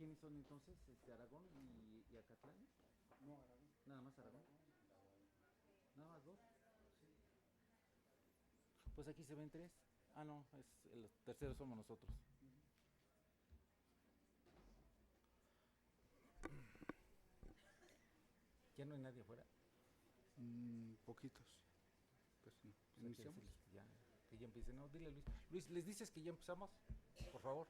¿Quiénes son entonces? Aragón y Acatlán. No, Aragón. Nada más Aragón. Nada más dos. Pues aquí se ven tres. Ah, no, el tercero somos nosotros. ¿Ya no hay nadie afuera? Poquitos. Pues no. Pues hay que Iniciamos. decirles que ya empiecen. No, dile Luis. Luis, ¿les dices que ya empezamos? Por favor.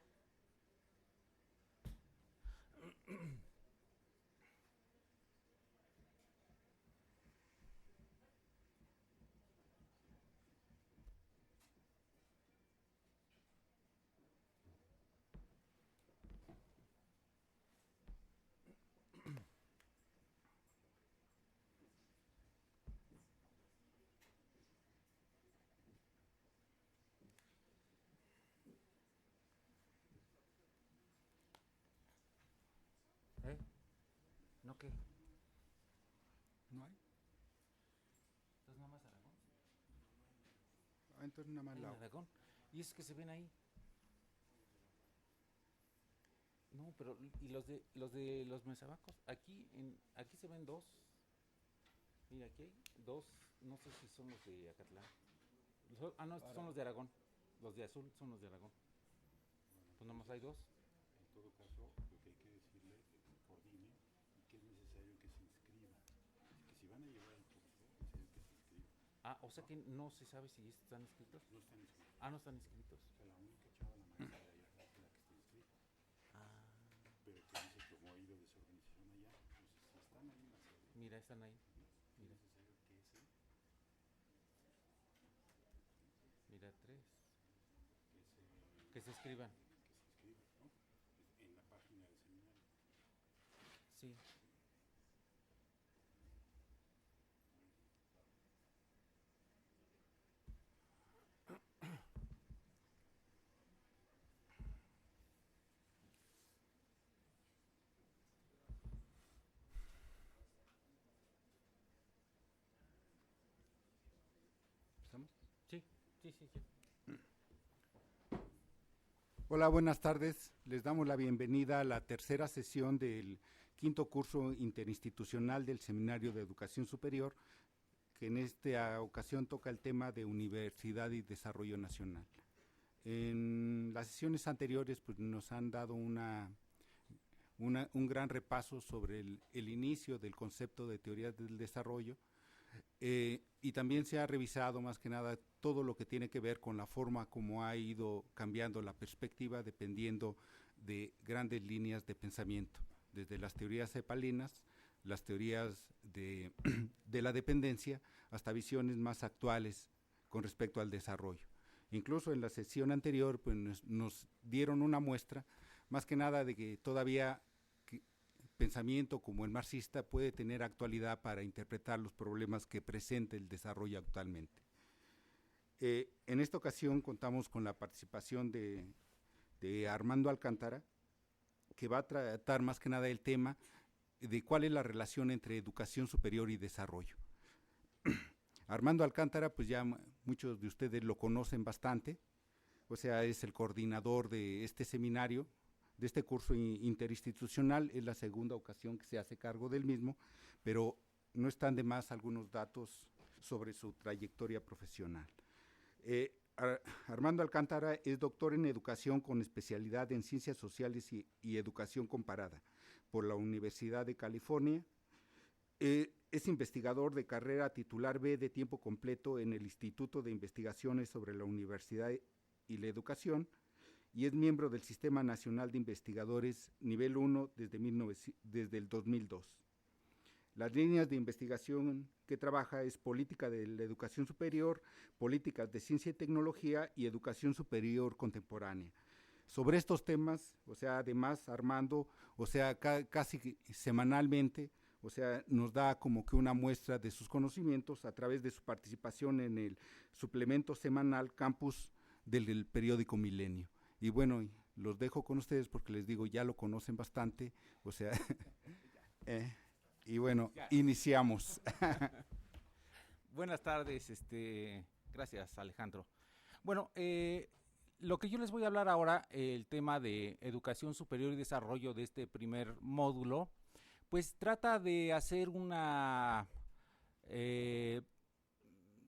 ¿Eh? ¿No qué? ¿No hay? Entonces nada más Aragón. Ah, entonces nada más En la. Aragón. Y es que se ven ahí. No, pero y los mesabacos, aquí se ven dos. Mira, aquí hay dos, no sé si son los de Acatlán. No, estos son los de Aragón. Los de azul son los de Aragón. Pues nomás hay dos. En todo caso, lo que hay que decirle es que coordine y que es necesario que se inscriba. Que si van a llevar el curso, es necesario que se inscriban. Ah, o sea que no se sabe si están inscritos. No están inscritos. Ah, no están inscritos. O sea, la única chava, la maestra de allá, es la que está inscrita. Ah, Pero que dice que como ha ido desorganización allá, entonces si están ahí en la sede, mira, están ahí. es Mira, necesario que mira, tres. se, Que se escriban. que se inscriban, ¿no? En la página del seminario. Sí. ¿Estamos? Sí, sí, sí, sí. Hola, buenas tardes. Les damos la bienvenida a la tercera sesión del quinto curso interinstitucional del Seminario de Educación Superior, que en esta ocasión toca el tema de Universidad y Desarrollo Nacional. En las sesiones anteriores pues, nos han dado un gran repaso sobre el inicio del concepto de teoría del desarrollo, y también se ha revisado más que nada todo lo que tiene que ver con la forma como ha ido cambiando la perspectiva dependiendo de grandes líneas de pensamiento, desde las teorías cepalinas, las teorías de la dependencia, hasta visiones más actuales con respecto al desarrollo. Incluso en la sesión anterior pues, nos dieron una muestra, más que nada de que todavía pensamiento como el marxista puede tener actualidad para interpretar los problemas que presenta el desarrollo actualmente. En esta ocasión contamos con la participación de Armando Alcántara, que va a tratar más que nada el tema de cuál es la relación entre educación superior y desarrollo. Armando Alcántara, pues ya muchos de ustedes lo conocen bastante, o sea, es el coordinador de este seminario, de este curso interinstitucional. Es la segunda ocasión que se hace cargo del mismo, pero no están de más algunos datos sobre su trayectoria profesional. Armando Alcántara es doctor en educación con especialidad en ciencias sociales y educación comparada por la Universidad de California. Es investigador de carrera titular B de tiempo completo en el Instituto de Investigaciones sobre la Universidad y la Educación, y es miembro del Sistema Nacional de Investigadores Nivel 1 desde el 2002. Las líneas de investigación que trabaja es política de la educación superior, políticas de ciencia y tecnología y educación superior contemporánea. Sobre estos temas, o sea, además Armando, o sea, casi semanalmente, o sea, nos da como que una muestra de sus conocimientos a través de su participación en el suplemento semanal Campus del periódico Milenio. Y bueno, los dejo con ustedes porque les digo, ya lo conocen bastante, o sea, y bueno, iniciamos. Buenas tardes, gracias Alejandro. Bueno, lo que yo les voy a hablar ahora, el tema de educación superior y desarrollo de este primer módulo, pues trata de hacer una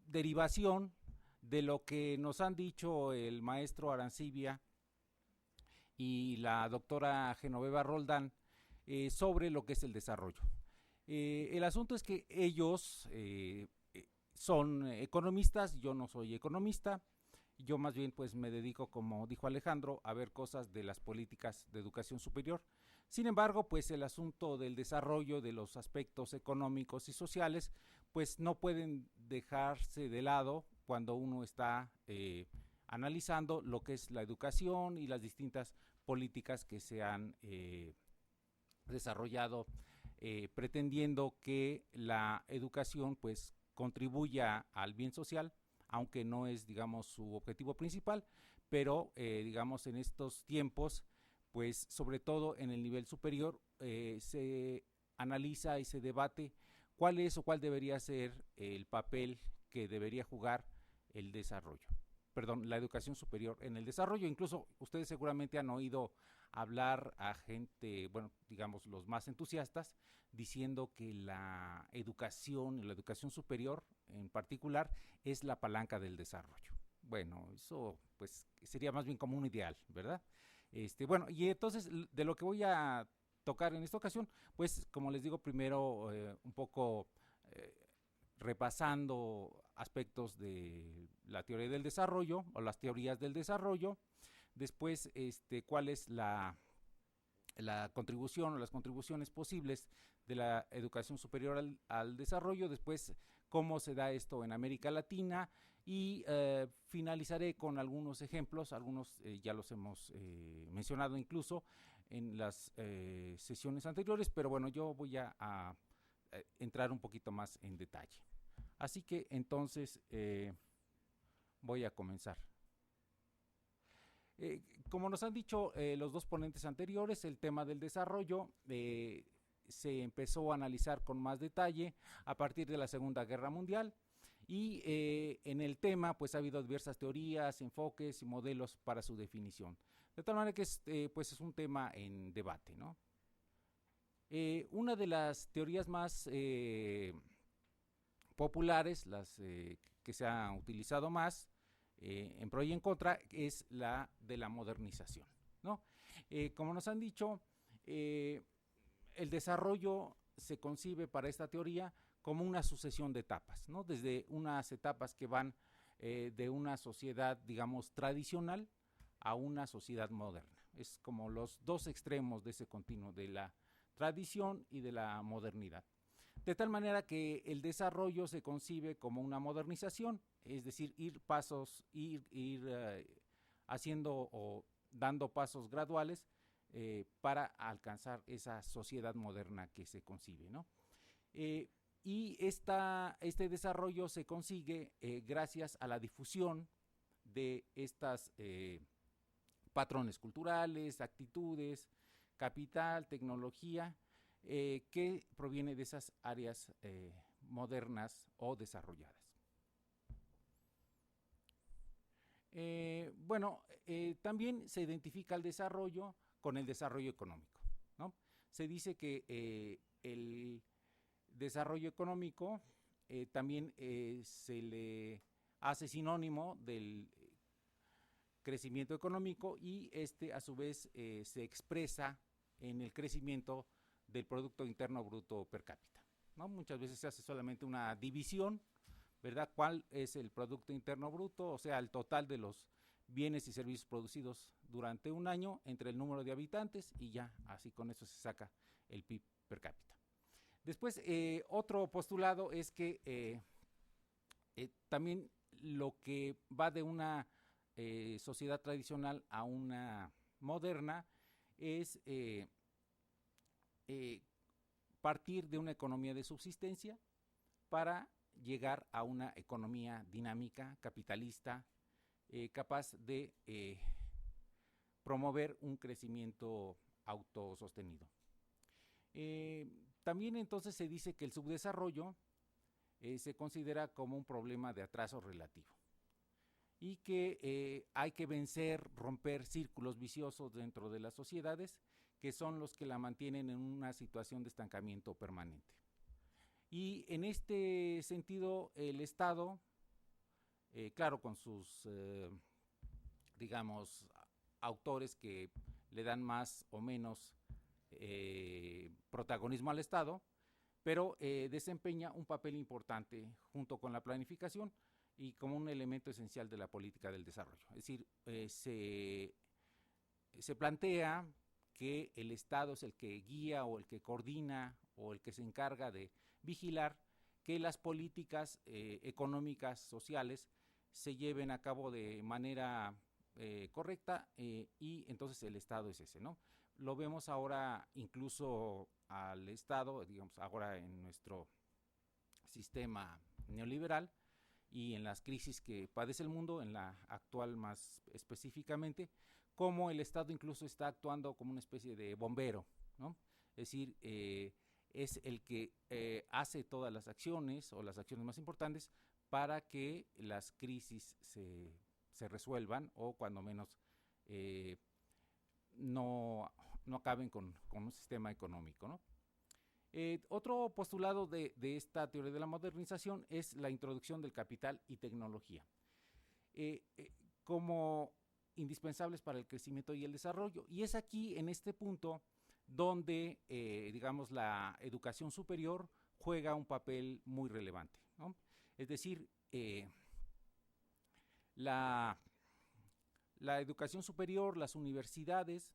derivación de lo que nos han dicho el maestro Arancibia y la doctora Genoveva Roldán sobre lo que es el desarrollo. El asunto es que ellos son economistas, yo no soy economista, yo más bien pues me dedico, como dijo Alejandro, a ver cosas de las políticas de educación superior. Sin embargo, pues el asunto del desarrollo de los aspectos económicos y sociales, pues no pueden dejarse de lado cuando uno está analizando lo que es la educación y las distintas políticas que se han desarrollado pretendiendo que la educación pues contribuya al bien social, aunque no es, digamos, su objetivo principal, pero digamos en estos tiempos, pues sobre todo en el nivel superior se analiza y se debate cuál es o cuál debería ser el papel que debería jugar el desarrollo, perdón, la educación superior en el desarrollo. Incluso ustedes seguramente han oído hablar a gente, bueno, digamos los más entusiastas, diciendo que la educación superior en particular, es la palanca del desarrollo. Bueno, eso pues sería más bien como un ideal, ¿verdad? Bueno, y entonces de lo que voy a tocar en esta ocasión, pues como les digo, primero un poco repasando aspectos de la teoría del desarrollo o las teorías del desarrollo, después cuál es la contribución o las contribuciones posibles de la educación superior al desarrollo, después cómo se da esto en América Latina y finalizaré con algunos ejemplos, algunos ya los hemos mencionado incluso en las sesiones anteriores, pero bueno, yo voy a entrar un poquito más en detalle. Así que entonces voy a comenzar. Como nos han dicho los dos ponentes anteriores, el tema del desarrollo se empezó a analizar con más detalle a partir de la Segunda Guerra Mundial y en el tema pues ha habido diversas teorías, enfoques y modelos para su definición. De tal manera que pues es un tema en debate, ¿no? Una de las teorías más populares, las que se han utilizado más, en pro y en contra, es la de la modernización, ¿no? Como nos han dicho, el desarrollo se concibe para esta teoría como una sucesión de etapas, ¿no? Desde unas etapas que van de una sociedad, digamos, tradicional a una sociedad moderna. Es como los dos extremos de ese continuo, de la tradición y de la modernidad. De tal manera que el desarrollo se concibe como una modernización, es decir, ir haciendo o dando pasos graduales para alcanzar esa sociedad moderna que se concibe, ¿no? Y este desarrollo se consigue gracias a la difusión de estas patrones culturales, actitudes, capital, tecnología, que proviene de esas áreas modernas o desarrolladas. También se identifica el desarrollo con el desarrollo económico, ¿no? Se dice que el desarrollo económico también se le hace sinónimo del crecimiento económico y a su vez se expresa en el crecimiento del Producto Interno Bruto per cápita, ¿no? Muchas veces se hace solamente una división, ¿verdad? ¿Cuál es el Producto Interno Bruto? O sea, el total de los bienes y servicios producidos durante un año entre el número de habitantes y ya, así con eso se saca el PIB per cápita. Después, otro postulado es que también lo que va de una sociedad tradicional a una moderna es partir de una economía de subsistencia para llegar a una economía dinámica, capitalista, capaz de promover un crecimiento autosostenido. También entonces se dice que el subdesarrollo se considera como un problema de atraso relativo. y que hay que vencer, romper círculos viciosos dentro de las sociedades, que son los que la mantienen en una situación de estancamiento permanente. Y en este sentido, el Estado, claro, con sus, digamos, autores que le dan más o menos protagonismo al Estado, pero desempeña un papel importante junto con la planificación y como un elemento esencial de la política del desarrollo. Es decir, se plantea que el Estado es el que guía o el que coordina o el que se encarga de vigilar que las políticas económicas, sociales, se lleven a cabo de manera correcta y entonces el Estado es ese, ¿no? Lo vemos ahora incluso al Estado, digamos, ahora en nuestro sistema neoliberal y en las crisis que padece el mundo, en la actual más específicamente, como el Estado incluso está actuando como una especie de bombero, ¿no? Es decir, es el que hace todas las acciones o las acciones más importantes para que las crisis se resuelvan o cuando menos no acaben con un sistema económico, ¿no? Otro postulado de esta teoría de la modernización es la introducción del capital y tecnología como indispensables para el crecimiento y el desarrollo. Y es aquí, en este punto, donde, digamos, la educación superior juega un papel muy relevante, ¿no? Es decir, la educación superior, las universidades,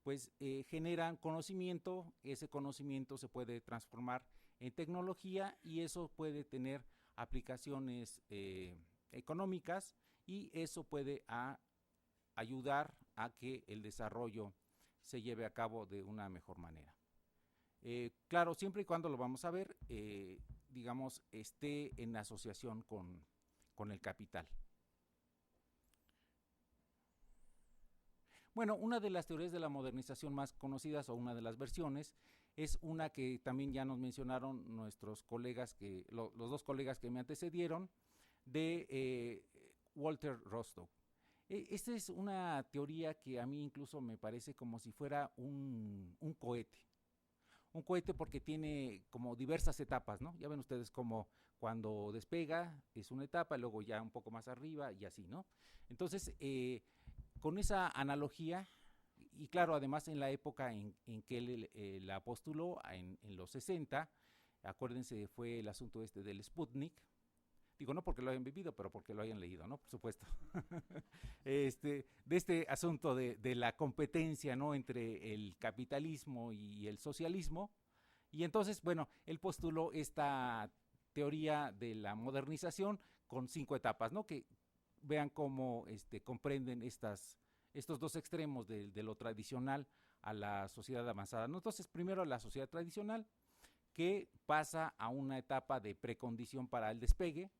pues generan conocimiento, ese conocimiento se puede transformar en tecnología y eso puede tener aplicaciones económicas y eso puede ayudar a que el desarrollo se lleve a cabo de una mejor manera. Claro, siempre y cuando lo vamos a ver, digamos, esté en asociación con el capital. Bueno, una de las teorías de la modernización más conocidas o una de las versiones es una que también ya nos mencionaron nuestros colegas, los dos colegas que me antecedieron, de Walter Rostow. Esta es una teoría que a mí incluso me parece como si fuera un cohete. Un cohete porque tiene como diversas etapas, ¿no? Ya ven ustedes como cuando despega es una etapa, luego ya un poco más arriba y así, ¿no? Entonces, con esa analogía, y claro, además en la época en que él la postuló, en los 60, acuérdense, fue el asunto del Sputnik, digo no porque lo hayan vivido, pero porque lo hayan leído, ¿no? Por supuesto. De este asunto de la competencia, ¿no? Entre el capitalismo y el socialismo, y entonces, bueno, él postuló esta teoría de la modernización con 5 etapas, ¿no? Que vean cómo comprenden estos dos extremos de lo tradicional a la sociedad avanzada, ¿no? Entonces, primero la sociedad tradicional, que pasa a una etapa de precondición para el despegue,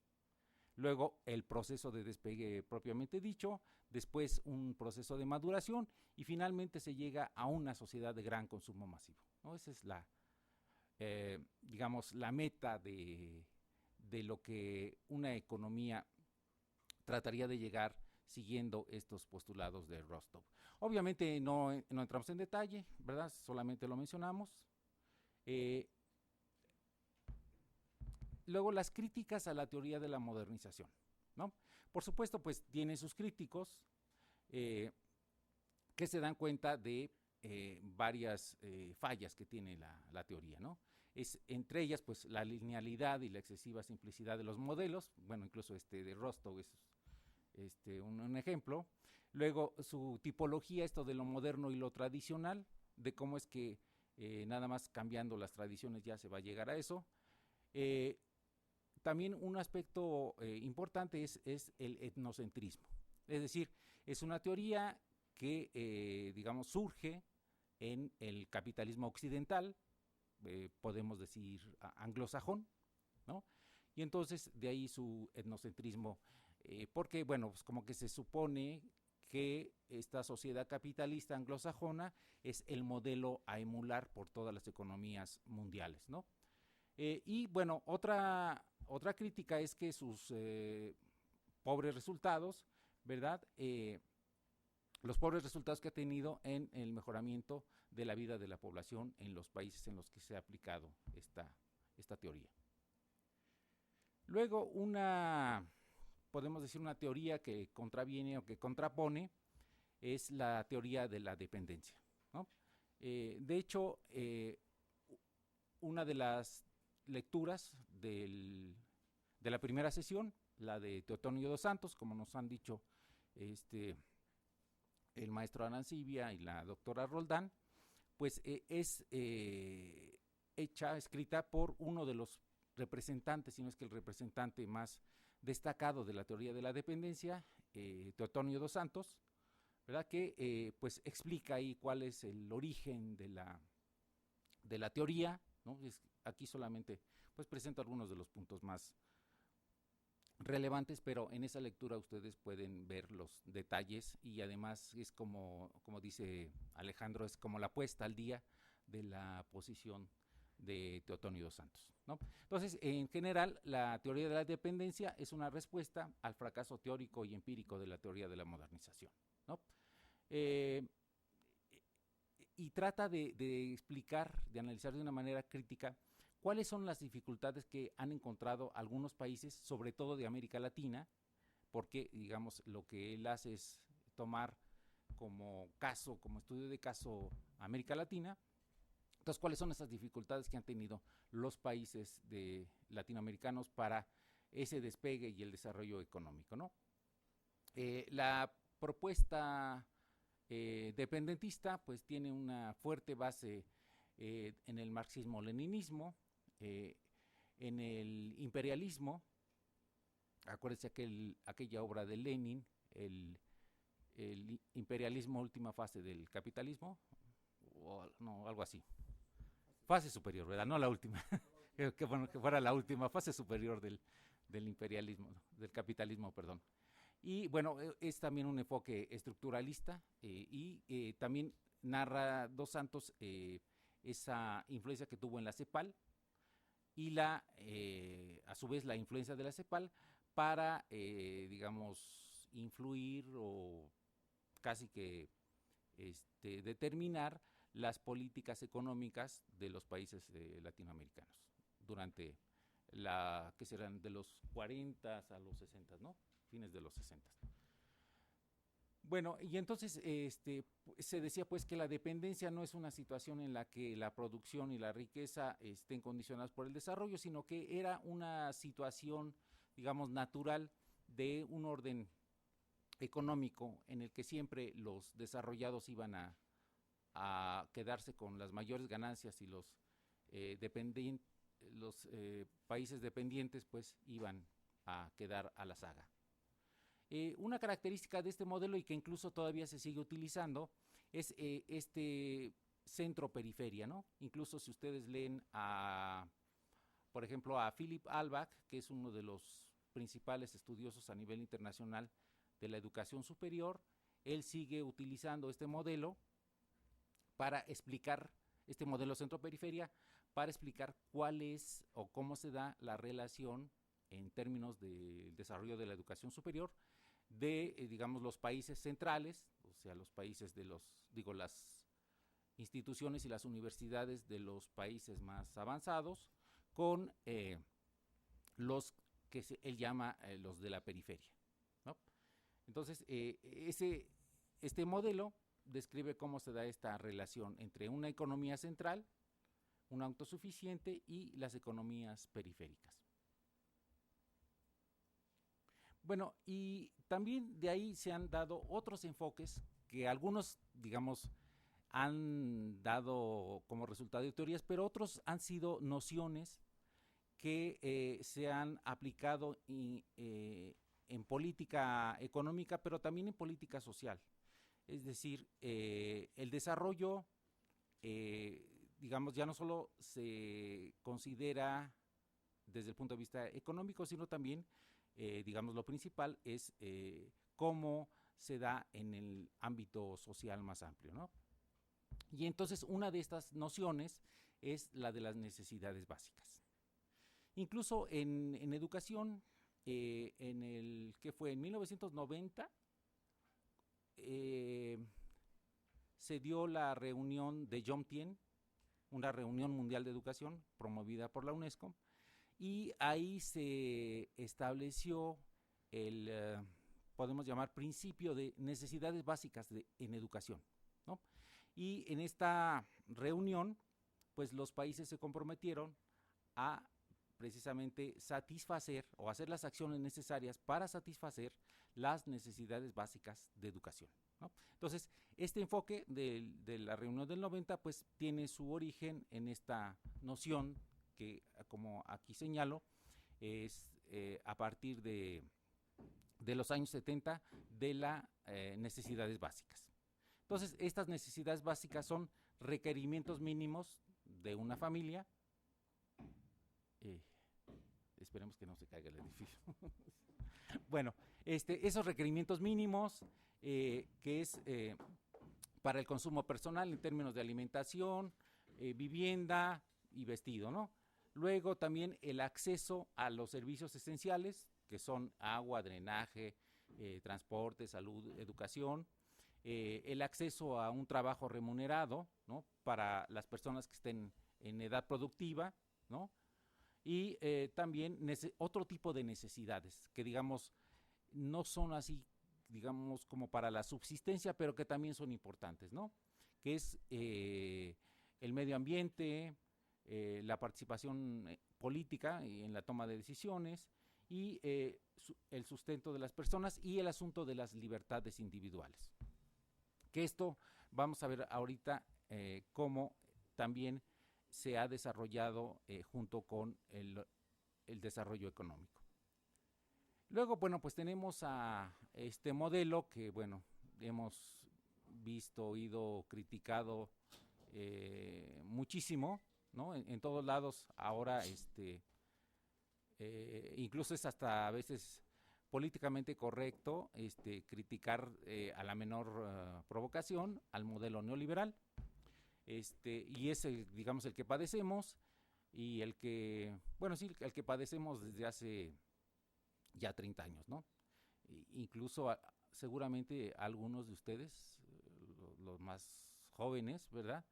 luego el proceso de despegue propiamente dicho, después un proceso de maduración y finalmente se llega a una sociedad de gran consumo masivo, ¿no? Esa es digamos, la meta de lo que una economía trataría de llegar siguiendo estos postulados de Rostow. Obviamente no entramos en detalle, ¿verdad? Solamente lo mencionamos. Luego las críticas a la teoría de la modernización, ¿no? Por supuesto, pues tiene sus críticos que se dan cuenta de varias fallas que tiene la teoría, ¿no? Entre ellas, pues, la linealidad y la excesiva simplicidad de los modelos, bueno, incluso de Rostow es un ejemplo. Luego, su tipología, esto de lo moderno y lo tradicional, de cómo es que nada más cambiando las tradiciones ya se va a llegar a eso. También un aspecto importante es el etnocentrismo. Es decir, es una teoría que, digamos, surge en el capitalismo occidental, podemos decir anglosajón, ¿no? Y entonces de ahí su etnocentrismo, porque, bueno, pues como que se supone que esta sociedad capitalista anglosajona es el modelo a emular por todas las economías mundiales, ¿no? Y bueno, otra crítica es que sus pobres resultados ¿verdad? Los pobres resultados que ha tenido en el mejoramiento de la vida de la población en los países en los que se ha aplicado esta teoría. Luego, podemos decir una teoría que contraviene o que contrapone es la teoría de la dependencia, ¿no? De hecho, una de las lecturas de la primera sesión, la de Teotonio dos Santos, como nos han dicho el maestro Arancibia y la doctora Roldán, pues es escrita por uno de los representantes, si no es que el representante más destacado de la teoría de la dependencia, Teotonio dos Santos, ¿verdad? Que pues explica ahí cuál es el origen de la teoría, ¿no? Aquí solamente pues presento algunos de los puntos más relevantes, pero en esa lectura ustedes pueden ver los detalles y además es como dice Alejandro, es como la puesta al día de la posición de Teotonio dos Santos, ¿no? Entonces, en general, la teoría de la dependencia es una respuesta al fracaso teórico y empírico de la teoría de la modernización, ¿no? Y trata de explicar, de analizar de una manera crítica cuáles son las dificultades que han encontrado algunos países, sobre todo de América Latina, porque, digamos, lo que él hace es tomar como estudio de caso América Latina. Entonces, ¿cuáles son esas dificultades que han tenido los países latinoamericanos para ese despegue y el desarrollo económico, ¿no? La propuesta dependentista pues tiene una fuerte base en el marxismo-leninismo, en el imperialismo. Acuérdense aquella obra de Lenin, el imperialismo, última fase del capitalismo, o no, algo así. Fase superior, ¿verdad? No la última. que bueno que fuera la última fase superior del imperialismo, del capitalismo, perdón. Y bueno, es también un enfoque estructuralista y también narra dos Santos esa influencia que tuvo en la CEPAL y a su vez la influencia de la CEPAL para, digamos, influir o casi que determinar las políticas económicas de los países latinoamericanos durante que serán de los 40 a los 60, ¿no? Fines de los 60. Bueno, y entonces se decía pues que la dependencia no es una situación en la que la producción y la riqueza estén condicionadas por el desarrollo, sino que era una situación, digamos, natural de un orden económico en el que siempre los desarrollados iban a quedarse con las mayores ganancias y los países dependientes pues iban a quedar a la saga. Una característica de este modelo y que incluso todavía se sigue utilizando es centro-periferia, ¿no? Incluso si ustedes leen por ejemplo, a Philip Albach, que es uno de los principales estudiosos a nivel internacional de la educación superior, él sigue utilizando este modelo para explicar, este modelo centro-periferia, para explicar cuál es o cómo se da la relación en términos del desarrollo de la educación superior de, digamos, los países centrales, o sea, los países las instituciones y las universidades de los países más avanzados, con los que él llama los de la periferia, ¿no? Entonces, este modelo describe cómo se da esta relación entre una economía central, una autosuficiente y las economías periféricas. Bueno, y también de ahí se han dado otros enfoques que algunos, digamos, han dado como resultado de teorías, pero otros han sido nociones que se han aplicado en política económica, pero también en política social. Es decir, el desarrollo, digamos, ya no solo se considera desde el punto de vista económico, sino también, digamos, lo principal es cómo se da en el ámbito social más amplio, ¿no? Y entonces una de estas nociones es la de las necesidades básicas. Incluso en educación, ¿qué fue? En 1990 se dio la reunión de Yomtien, una reunión mundial de educación promovida por la UNESCO, y ahí se estableció el, podemos llamar, principio de necesidades básicas en educación, ¿no? Y en esta reunión, pues los países se comprometieron a precisamente satisfacer o hacer las acciones necesarias para satisfacer las necesidades básicas de educación, ¿no? Entonces, este enfoque de la reunión del 90, pues tiene su origen en esta noción que, como aquí señalo, es a partir de los años 70 de las necesidades básicas. Entonces, estas necesidades básicas son requerimientos mínimos de una familia. Esperemos que no se caiga el edificio. Bueno, esos requerimientos mínimos, que es para el consumo personal en términos de alimentación, vivienda y vestido, ¿no? Luego también el acceso a los servicios esenciales, que son agua, drenaje, transporte, salud, educación, el acceso a un trabajo remunerado, ¿no? Para las personas que estén en edad productiva, ¿no? Y también otro tipo de necesidades que, digamos, no son así, digamos, como para la subsistencia, pero que también son importantes, ¿no? Que es el medio ambiente, la participación política en la toma de decisiones y el sustento de las personas y el asunto de las libertades individuales. Que esto vamos a ver ahorita cómo también se ha desarrollado junto con el desarrollo económico. Luego, bueno, pues tenemos a este modelo que, bueno, hemos visto, oído, criticado muchísimo, ¿no? En todos lados ahora, incluso es hasta a veces políticamente correcto criticar a la menor provocación al modelo neoliberal, y es digamos el que padecemos y el que, bueno, sí, el que padecemos desde hace ya 30 años, ¿no? Incluso seguramente algunos de ustedes, los más jóvenes, ¿verdad?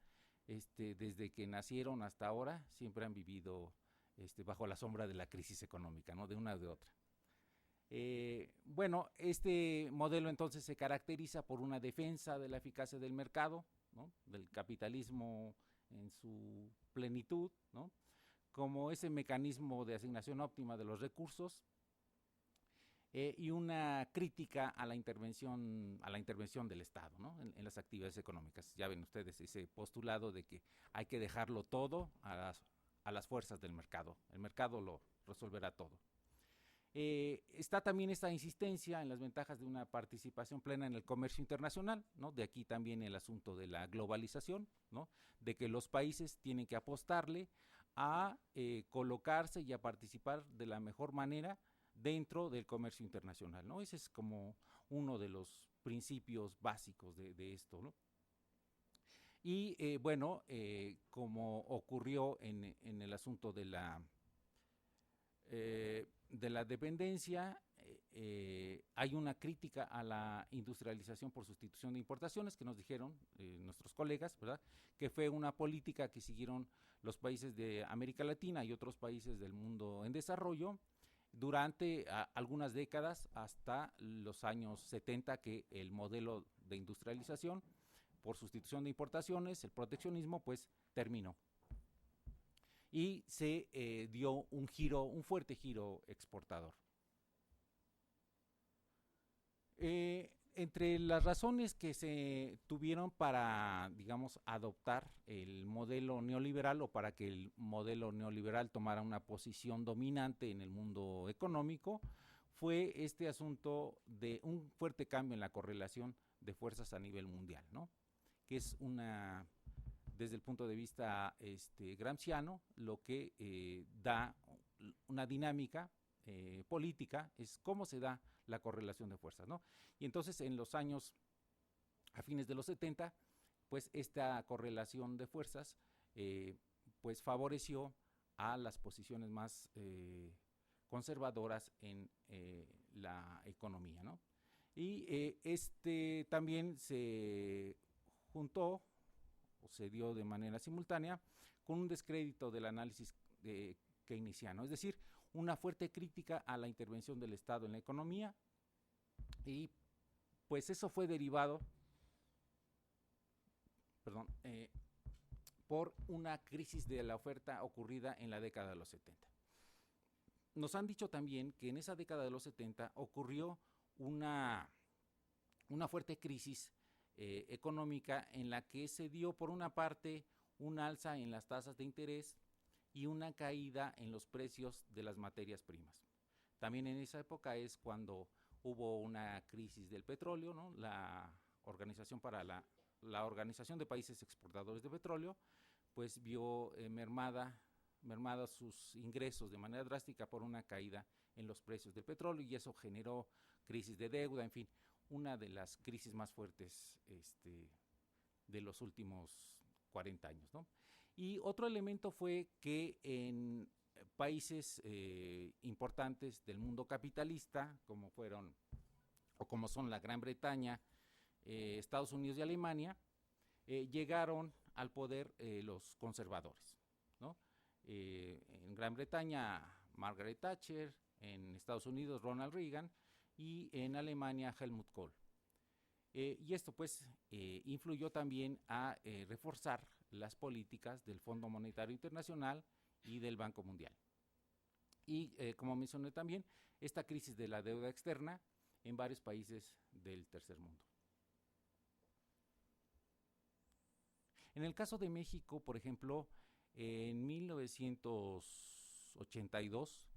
Desde que nacieron hasta ahora siempre han vivido bajo la sombra de la crisis económica, ¿no? De una o de otra. Bueno, este modelo entonces se caracteriza por una defensa de la eficacia del mercado, ¿no? Del capitalismo en su plenitud, ¿no? Como ese mecanismo de asignación óptima de los recursos, y una crítica a la intervención del Estado, ¿no? en las actividades económicas. Ya ven ustedes ese postulado de que hay que dejarlo todo a las fuerzas del mercado. El mercado lo resolverá todo. Está también esta insistencia en las ventajas de una participación plena en el comercio internacional, ¿no? De aquí también el asunto de la globalización, ¿no? De que los países tienen que apostarle a colocarse y a participar de la mejor manera dentro del comercio internacional, ¿no? Ese es como uno de los principios básicos de esto, ¿no? Y bueno, como ocurrió en el asunto de la dependencia, hay una crítica a la industrialización por sustitución de importaciones, que nos dijeron nuestros colegas, ¿verdad? Que fue una política que siguieron los países de América Latina y otros países del mundo en desarrollo durante algunas décadas hasta los años 70, que el modelo de industrialización por sustitución de importaciones, el proteccionismo, pues terminó. Y se dio un fuerte giro exportador. Entre las razones que se tuvieron para, digamos, adoptar el modelo neoliberal o para que el modelo neoliberal tomara una posición dominante en el mundo económico, fue este asunto de un fuerte cambio en la correlación de fuerzas a nivel mundial, ¿no? Que es desde el punto de vista gramsciano, lo que da una dinámica política, es cómo se da la correlación de fuerzas, ¿no? Y entonces en los años, a fines de los 70, pues esta correlación de fuerzas pues favoreció a las posiciones más conservadoras en la economía, ¿no? Y también se juntó, o se dio de manera simultánea, con un descrédito del análisis keynesiano, es decir, una fuerte crítica a la intervención del Estado en la economía, y pues eso fue derivado, por una crisis de la oferta ocurrida en la década de los 70. Nos han dicho también que en esa década de los 70 ocurrió una fuerte crisis económica en la que se dio, por una parte, un alza en las tasas de interés y una caída en los precios de las materias primas. También en esa época es cuando hubo una crisis del petróleo, ¿no? La Organización de Países Exportadores de Petróleo, pues vio mermados sus ingresos de manera drástica por una caída en los precios del petróleo, y eso generó crisis de deuda, en fin, una de las crisis más fuertes de los últimos 40 años, ¿no? Y otro elemento fue que en países importantes del mundo capitalista, como son la Gran Bretaña, Estados Unidos y Alemania, llegaron al poder los conservadores, ¿no? En Gran Bretaña, Margaret Thatcher; en Estados Unidos, Ronald Reagan; y en Alemania, Helmut Kohl. Y esto pues influyó también a reforzar las políticas del Fondo Monetario Internacional y del Banco Mundial. Y como mencioné también, esta crisis de la deuda externa en varios países del tercer mundo. En el caso de México, por ejemplo, en 1982,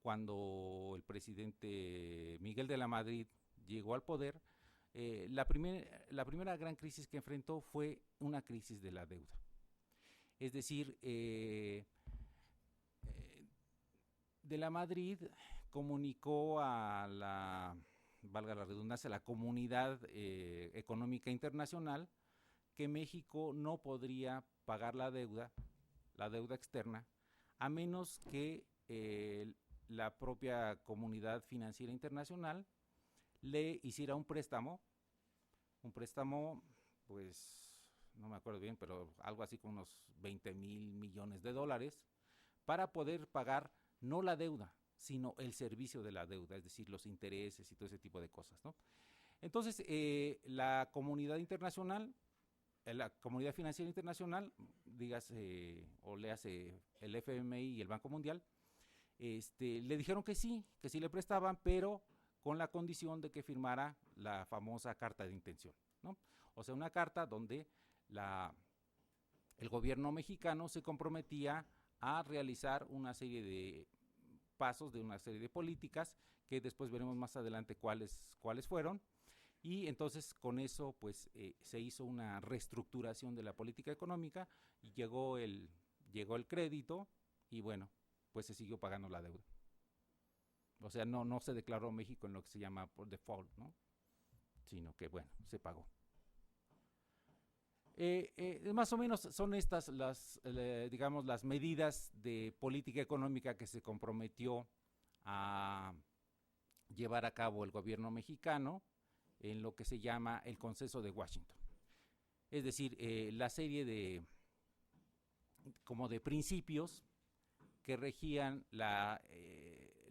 cuando el presidente Miguel de la Madrid llegó al poder, la primera gran crisis que enfrentó fue una crisis de la deuda. Es decir, de la Madrid comunicó a valga la redundancia, a la comunidad económica internacional, que México no podría pagar la deuda externa, a menos que la propia comunidad financiera internacional le hiciera un préstamo, pues no me acuerdo bien, pero algo así como unos 20,000 millones de dólares, para poder pagar no la deuda, sino el servicio de la deuda, es decir, los intereses y todo ese tipo de cosas, ¿no? Entonces, la comunidad financiera internacional, dígase o léase el FMI y el Banco Mundial, le dijeron que sí le prestaban, pero con la condición de que firmara la famosa carta de intención, ¿no? O sea, una carta donde el gobierno mexicano se comprometía a realizar una serie de pasos, de una serie de políticas, que después veremos más adelante cuáles fueron. Y entonces con eso pues se hizo una reestructuración de la política económica, y llegó el crédito, y bueno, pues se siguió pagando la deuda. O sea, no se declaró México en lo que se llama por default, ¿no? Sino que bueno, se pagó. Más o menos son estas digamos, las medidas de política económica que se comprometió a llevar a cabo el gobierno mexicano en lo que se llama el Consenso de Washington. Es decir, la serie de principios que regían la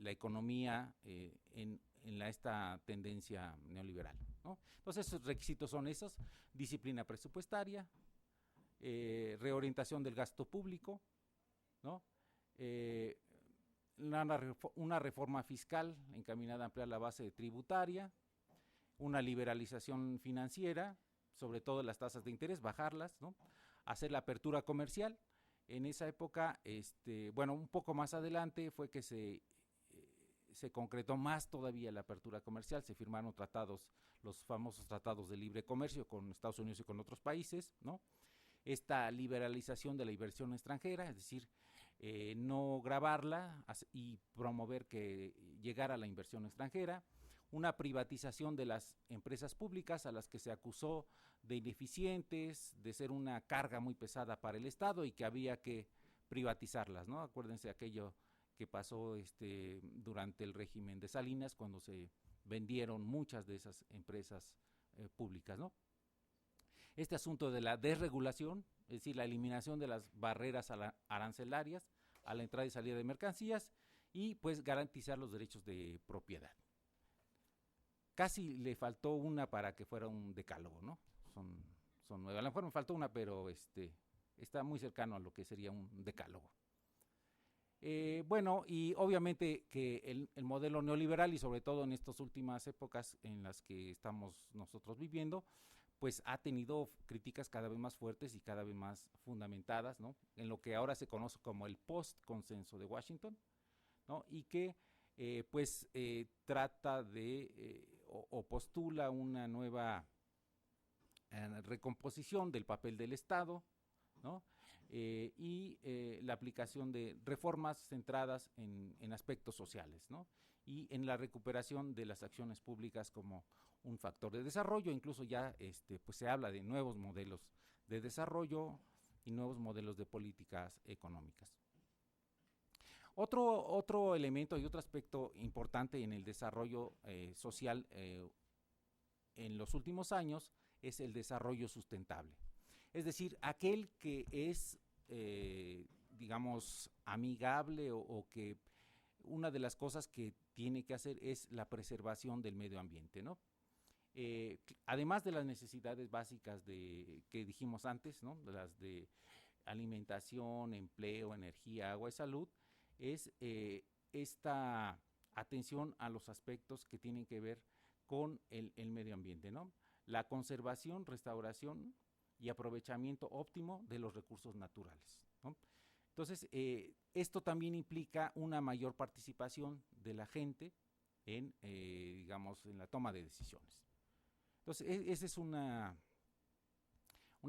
economía en esta tendencia neoliberal, ¿no? Entonces, esos requisitos son esos: disciplina presupuestaria, reorientación del gasto público, ¿no? Una reforma fiscal encaminada a ampliar la base tributaria, una liberalización financiera, sobre todo las tasas de interés, bajarlas, ¿no? Hacer la apertura comercial. En esa época, bueno, un poco más adelante fue que se concretó más todavía la apertura comercial, se firmaron tratados, los famosos tratados de libre comercio con Estados Unidos y con otros países, ¿no? Esta liberalización de la inversión extranjera, es decir, no gravarla y promover que llegara la inversión extranjera. Una privatización de las empresas públicas, a las que se acusó de ineficientes, de ser una carga muy pesada para el Estado, y que había que privatizarlas, ¿no? Acuérdense aquello que pasó durante el régimen de Salinas, cuando se vendieron muchas de esas empresas públicas, ¿no? Este asunto de la desregulación, es decir, la eliminación de las barreras arancelarias a la entrada y salida de mercancías y pues garantizar los derechos de propiedad. Casi le faltó una para que fuera un decálogo, ¿no? Son 9. A lo mejor me faltó una, pero está muy cercano a lo que sería un decálogo. Bueno, y obviamente que el modelo neoliberal, y sobre todo en estas últimas épocas en las que estamos nosotros viviendo, pues ha tenido críticas cada vez más fuertes y cada vez más fundamentadas, ¿no? En lo que ahora se conoce como el post-consenso de Washington, ¿no? Y que trata de o postula una nueva recomposición del papel del Estado, ¿no? Y la aplicación de reformas centradas en aspectos sociales, ¿no? Y en la recuperación de las acciones públicas como un factor de desarrollo. Incluso ya pues se habla de nuevos modelos de desarrollo y nuevos modelos de políticas económicas. Otro elemento y otro aspecto importante en el desarrollo social en los últimos años es el desarrollo sustentable. Es decir, aquel que es, digamos, amigable o que una de las cosas que tiene que hacer es la preservación del medio ambiente, ¿no? Además de las necesidades básicas que dijimos antes, ¿no? Las de alimentación, empleo, energía, agua y salud, es esta atención a los aspectos que tienen que ver con el medio ambiente, ¿no? La conservación, restauración y aprovechamiento óptimo de los recursos naturales, ¿no? Entonces, esto también implica una mayor participación de la gente en, digamos, en la toma de decisiones. Entonces, esa es una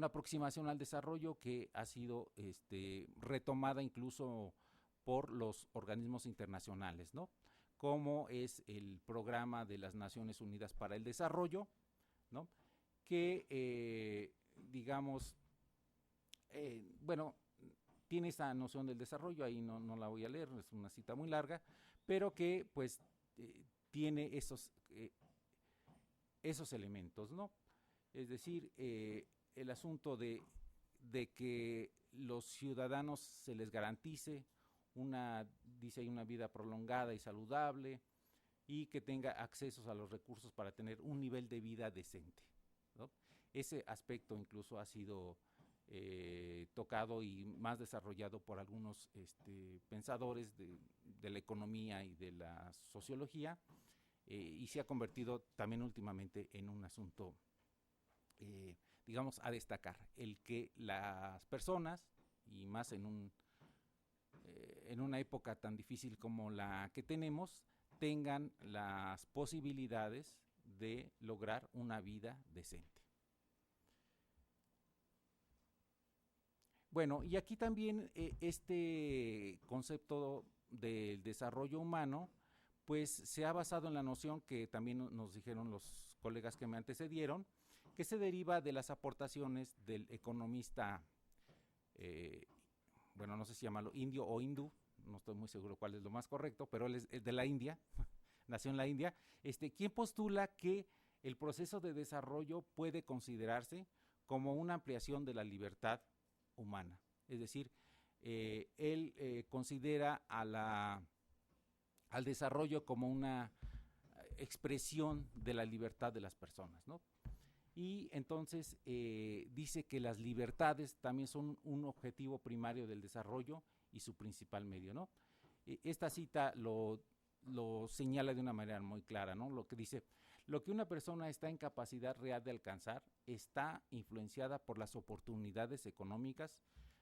aproximación al desarrollo que ha sido retomada incluso por los organismos internacionales, ¿no? Como es el Programa de las Naciones Unidas para el Desarrollo, ¿no? Que, digamos, bueno, tiene esa noción del desarrollo, ahí no la voy a leer, es una cita muy larga, pero que pues tiene esos elementos, ¿no? Es decir, el asunto de que los ciudadanos se les garantice una vida prolongada y saludable y que tenga accesos a los recursos para tener un nivel de vida decente, ¿no? Ese aspecto incluso ha sido tocado y más desarrollado por algunos pensadores de la economía y de la sociología, y se ha convertido también últimamente en un asunto, digamos, a destacar, el que las personas, y más en una época tan difícil como la que tenemos, tengan las posibilidades de lograr una vida decente. Bueno, y aquí también este concepto del desarrollo humano, pues se ha basado en la noción que también nos dijeron los colegas que me antecedieron, que se deriva de las aportaciones del economista, bueno, no sé si llamarlo indio o hindú, no estoy muy seguro cuál es lo más correcto, pero él es de la India, nació en la India, quien postula que el proceso de desarrollo puede considerarse como una ampliación de la libertad humana. Es decir, él considera al desarrollo como una expresión de la libertad de las personas, ¿no? Y entonces dice que las libertades también son un objetivo primario del desarrollo y su principal medio, ¿no? Esta cita lo señala de una manera muy clara, ¿no? Lo que dice: lo que una persona está en capacidad real de alcanzar está influenciada por las oportunidades económicas,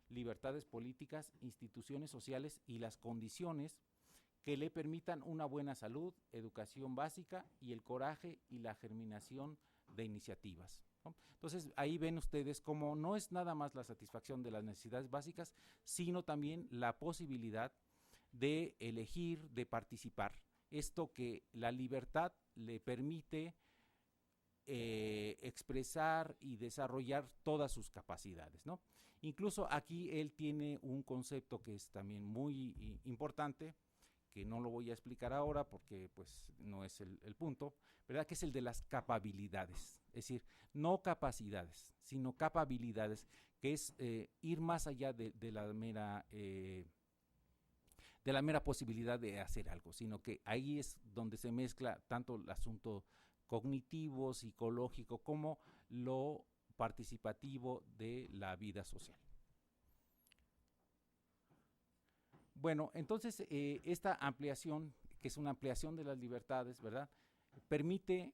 libertades políticas, instituciones sociales y las condiciones que le permitan una buena salud, educación básica y el coraje y la germinación de iniciativas, ¿no? Entonces, ahí ven ustedes cómo no es nada más la satisfacción de las necesidades básicas, sino también la posibilidad de elegir, de participar. Esto que la libertad le permite expresar y desarrollar todas sus capacidades, ¿no? Incluso aquí él tiene un concepto que es también muy importante, que no lo voy a explicar ahora porque pues no es el punto, ¿verdad? Que es el de las capabilidades, es decir, no capacidades, sino capabilidades, que es ir más allá de la mera posibilidad de hacer algo, sino que ahí es donde se mezcla tanto el asunto cognitivo, psicológico, como lo participativo de la vida social. Bueno, entonces esta ampliación, que es una ampliación de las libertades, ¿verdad?, permite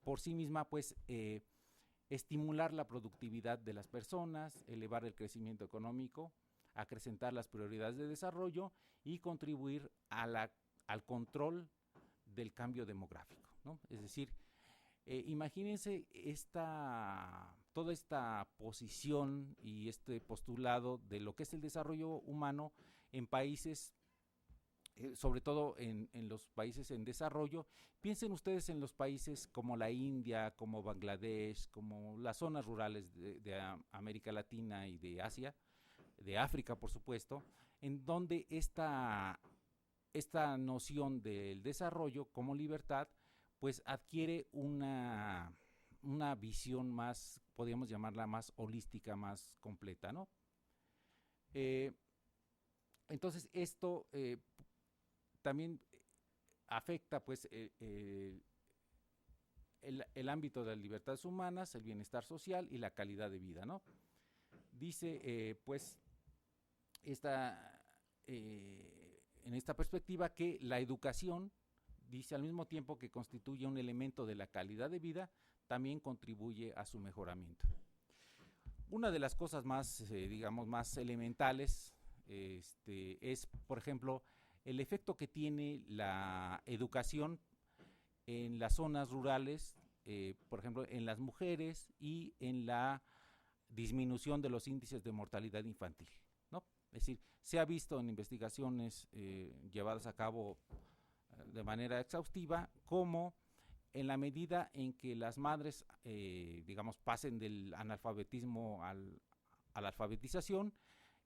por sí misma, pues, estimular la productividad de las personas, elevar el crecimiento económico, acrecentar las prioridades de desarrollo y contribuir al control del cambio demográfico, ¿no? Es decir, imagínense toda esta posición y este postulado de lo que es el desarrollo humano en países, sobre todo en los países en desarrollo. Piensen ustedes en los países como la India, como Bangladesh, como las zonas rurales de América Latina y de Asia, de África, por supuesto, en donde esta noción del desarrollo como libertad, pues adquiere una visión más, podríamos llamarla más holística, más completa, ¿no? Entonces esto también afecta, pues, el ámbito de las libertades humanas, el bienestar social y la calidad de vida, ¿no? Dice, pues, en esta perspectiva, que la educación, dice, al mismo tiempo que constituye un elemento de la calidad de vida, también contribuye a su mejoramiento. Una de las cosas más, digamos, más elementales es, por ejemplo, el efecto que tiene la educación en las zonas rurales, por ejemplo, en las mujeres y en la disminución de los índices de mortalidad infantil, ¿no? Es decir, se ha visto en investigaciones llevadas a cabo de manera exhaustiva cómo en la medida en que las madres, digamos, pasen del analfabetismo a la alfabetización,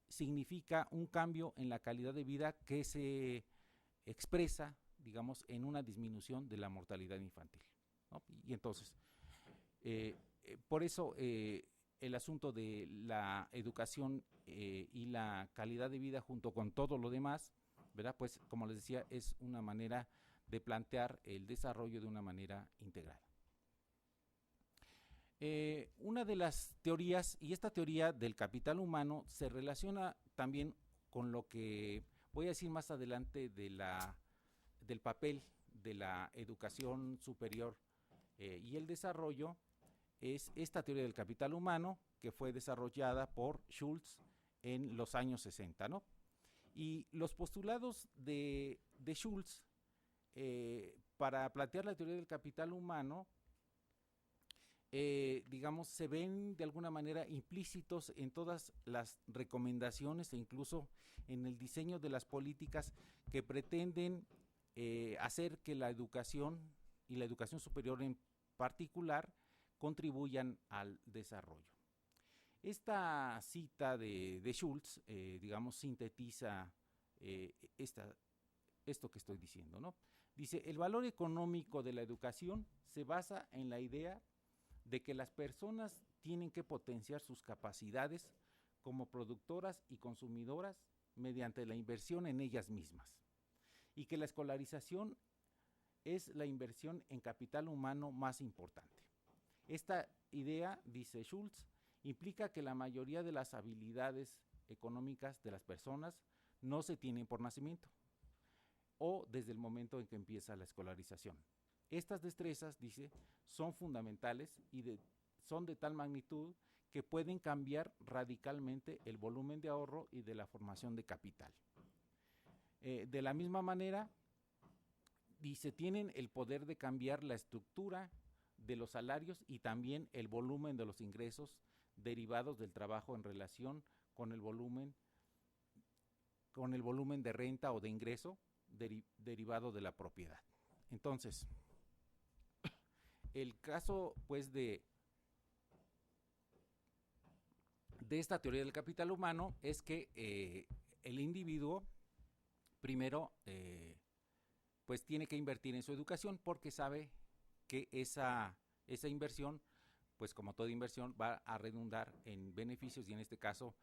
significa un cambio en la calidad de vida que se expresa, digamos, en una disminución de la mortalidad infantil, ¿no? Y entonces, por eso el asunto de la educación y la calidad de vida junto con todo lo demás, ¿verdad? Pues, como les decía, es una manera de plantear el desarrollo de una manera integral. Una de las teorías, y esta teoría del capital humano se relaciona también con lo que voy a decir más adelante del papel de la educación superior y el desarrollo, es esta teoría del capital humano que fue desarrollada por Schultz en los años 60, ¿no? Y los postulados de Schultz para plantear la teoría del capital humano, digamos, se ven de alguna manera implícitos en todas las recomendaciones e incluso en el diseño de las políticas que pretenden hacer que la educación y la educación superior en particular contribuyan al desarrollo. Esta cita de Schultz, digamos, sintetiza esto que estoy diciendo, ¿no? Dice, el valor económico de la educación se basa en la idea de que las personas tienen que potenciar sus capacidades como productoras y consumidoras mediante la inversión en ellas mismas, y que la escolarización es la inversión en capital humano más importante. Esta idea, dice Schultz, implica que la mayoría de las habilidades económicas de las personas no se tienen por nacimiento o desde el momento en que empieza la escolarización. Estas destrezas, dice, son fundamentales y son de tal magnitud que pueden cambiar radicalmente el volumen de ahorro y de la formación de capital. De la misma manera, dice, tienen el poder de cambiar la estructura de los salarios y también el volumen de los ingresos derivados del trabajo en relación con el volumen de renta o de ingreso derivado de la propiedad. Entonces, el caso, pues, de esta teoría del capital humano es que el individuo primero, pues tiene que invertir en su educación porque sabe que esa inversión, pues como toda inversión, va a redundar en beneficios y en este caso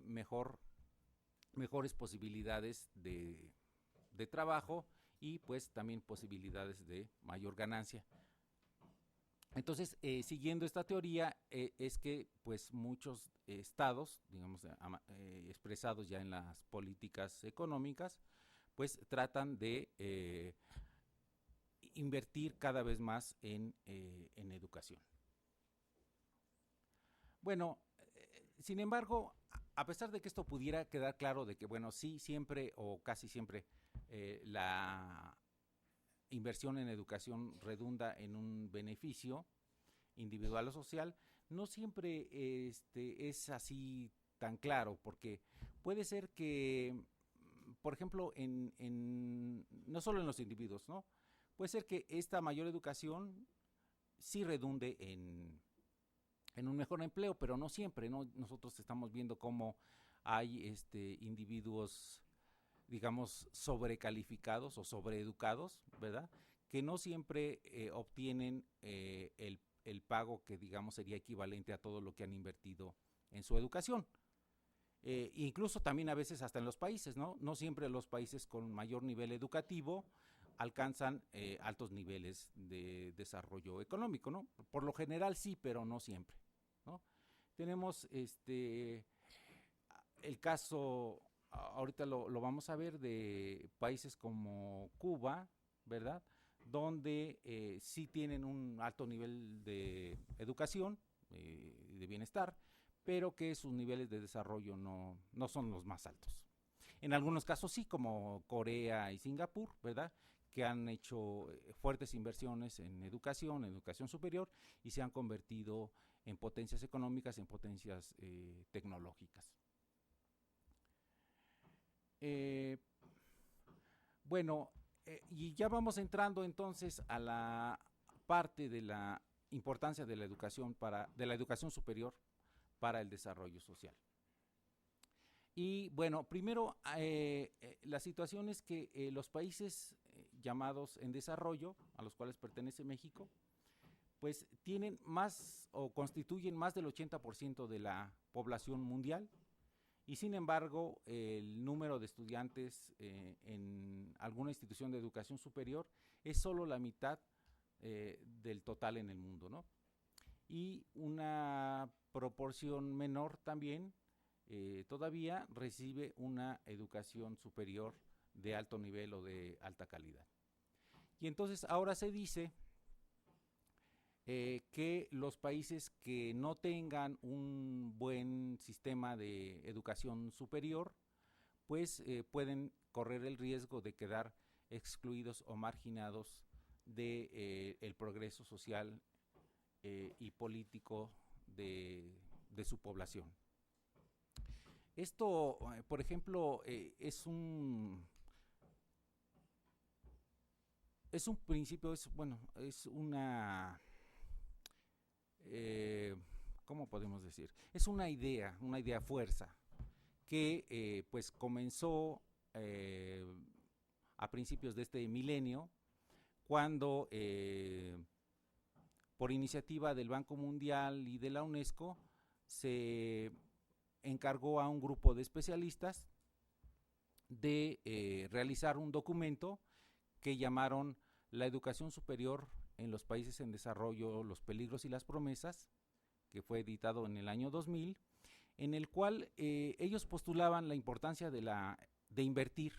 mejores posibilidades de trabajo y pues también posibilidades de mayor ganancia. Entonces, siguiendo esta teoría, es que pues muchos estados, digamos, expresados ya en las políticas económicas, pues tratan de invertir cada vez más en educación. Bueno, sin embargo, a pesar de que esto pudiera quedar claro de que, bueno, sí, siempre o casi siempre la inversión en educación redunda en un beneficio individual o social, no siempre es así tan claro, porque puede ser que, por ejemplo, no solo en los individuos, ¿no? Puede ser que esta mayor educación sí redunde en un mejor empleo, pero no siempre, ¿no? Nosotros estamos viendo cómo hay individuos, digamos, sobrecalificados o sobreeducados, ¿verdad? Que no siempre obtienen el pago que, digamos, sería equivalente a todo lo que han invertido en su educación. Incluso también a veces hasta en los países, ¿no? No siempre los países con mayor nivel educativo alcanzan altos niveles de desarrollo económico, ¿no? Por lo general sí, pero no siempre, ¿no? Tenemos el caso, ahorita lo vamos a ver, de países como Cuba, ¿verdad? Donde sí tienen un alto nivel de educación, de bienestar, pero que sus niveles de desarrollo no son los más altos. En algunos casos sí, como Corea y Singapur, ¿verdad?, que han hecho fuertes inversiones en educación superior, y se han convertido en potencias económicas, en potencias tecnológicas. Bueno, y ya vamos entrando entonces a la parte de la importancia de la educación superior para el desarrollo social. Y bueno, primero, la situación es que los países llamados en desarrollo, a los cuales pertenece México, pues tienen más o constituyen más del 80% de la población mundial, y sin embargo el número de estudiantes en alguna institución de educación superior es solo la mitad del total en el mundo, ¿no? Y una proporción menor también todavía recibe una educación superior de alto nivel o de alta calidad. Y entonces ahora se dice que los países que no tengan un buen sistema de educación superior, pues pueden correr el riesgo de quedar excluidos o marginados de el progreso social y político de su población. Esto, por ejemplo, es un principio, es una, ¿cómo podemos decir? Es una idea fuerza, que pues comenzó a principios de este milenio, cuando por iniciativa del Banco Mundial y de la UNESCO se encargó a un grupo de especialistas de realizar un documento que llamaron La educación superior en los países en desarrollo, los peligros y las promesas, que fue editado en el año 2000, en el cual ellos postulaban la importancia de invertir,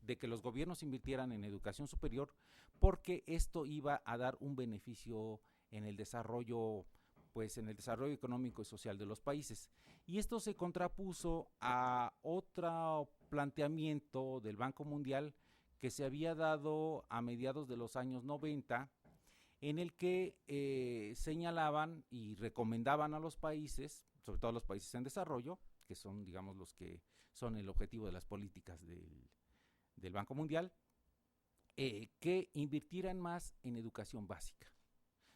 de que los gobiernos invirtieran en educación superior, porque esto iba a dar un beneficio en el desarrollo, pues en el desarrollo económico y social de los países. Y esto se contrapuso a otro planteamiento del Banco Mundial que se había dado a mediados de los años 90, en el que señalaban y recomendaban a los países, sobre todo a los países en desarrollo, que son, digamos, los que son el objetivo de las políticas del Banco Mundial, que invirtieran más en educación básica.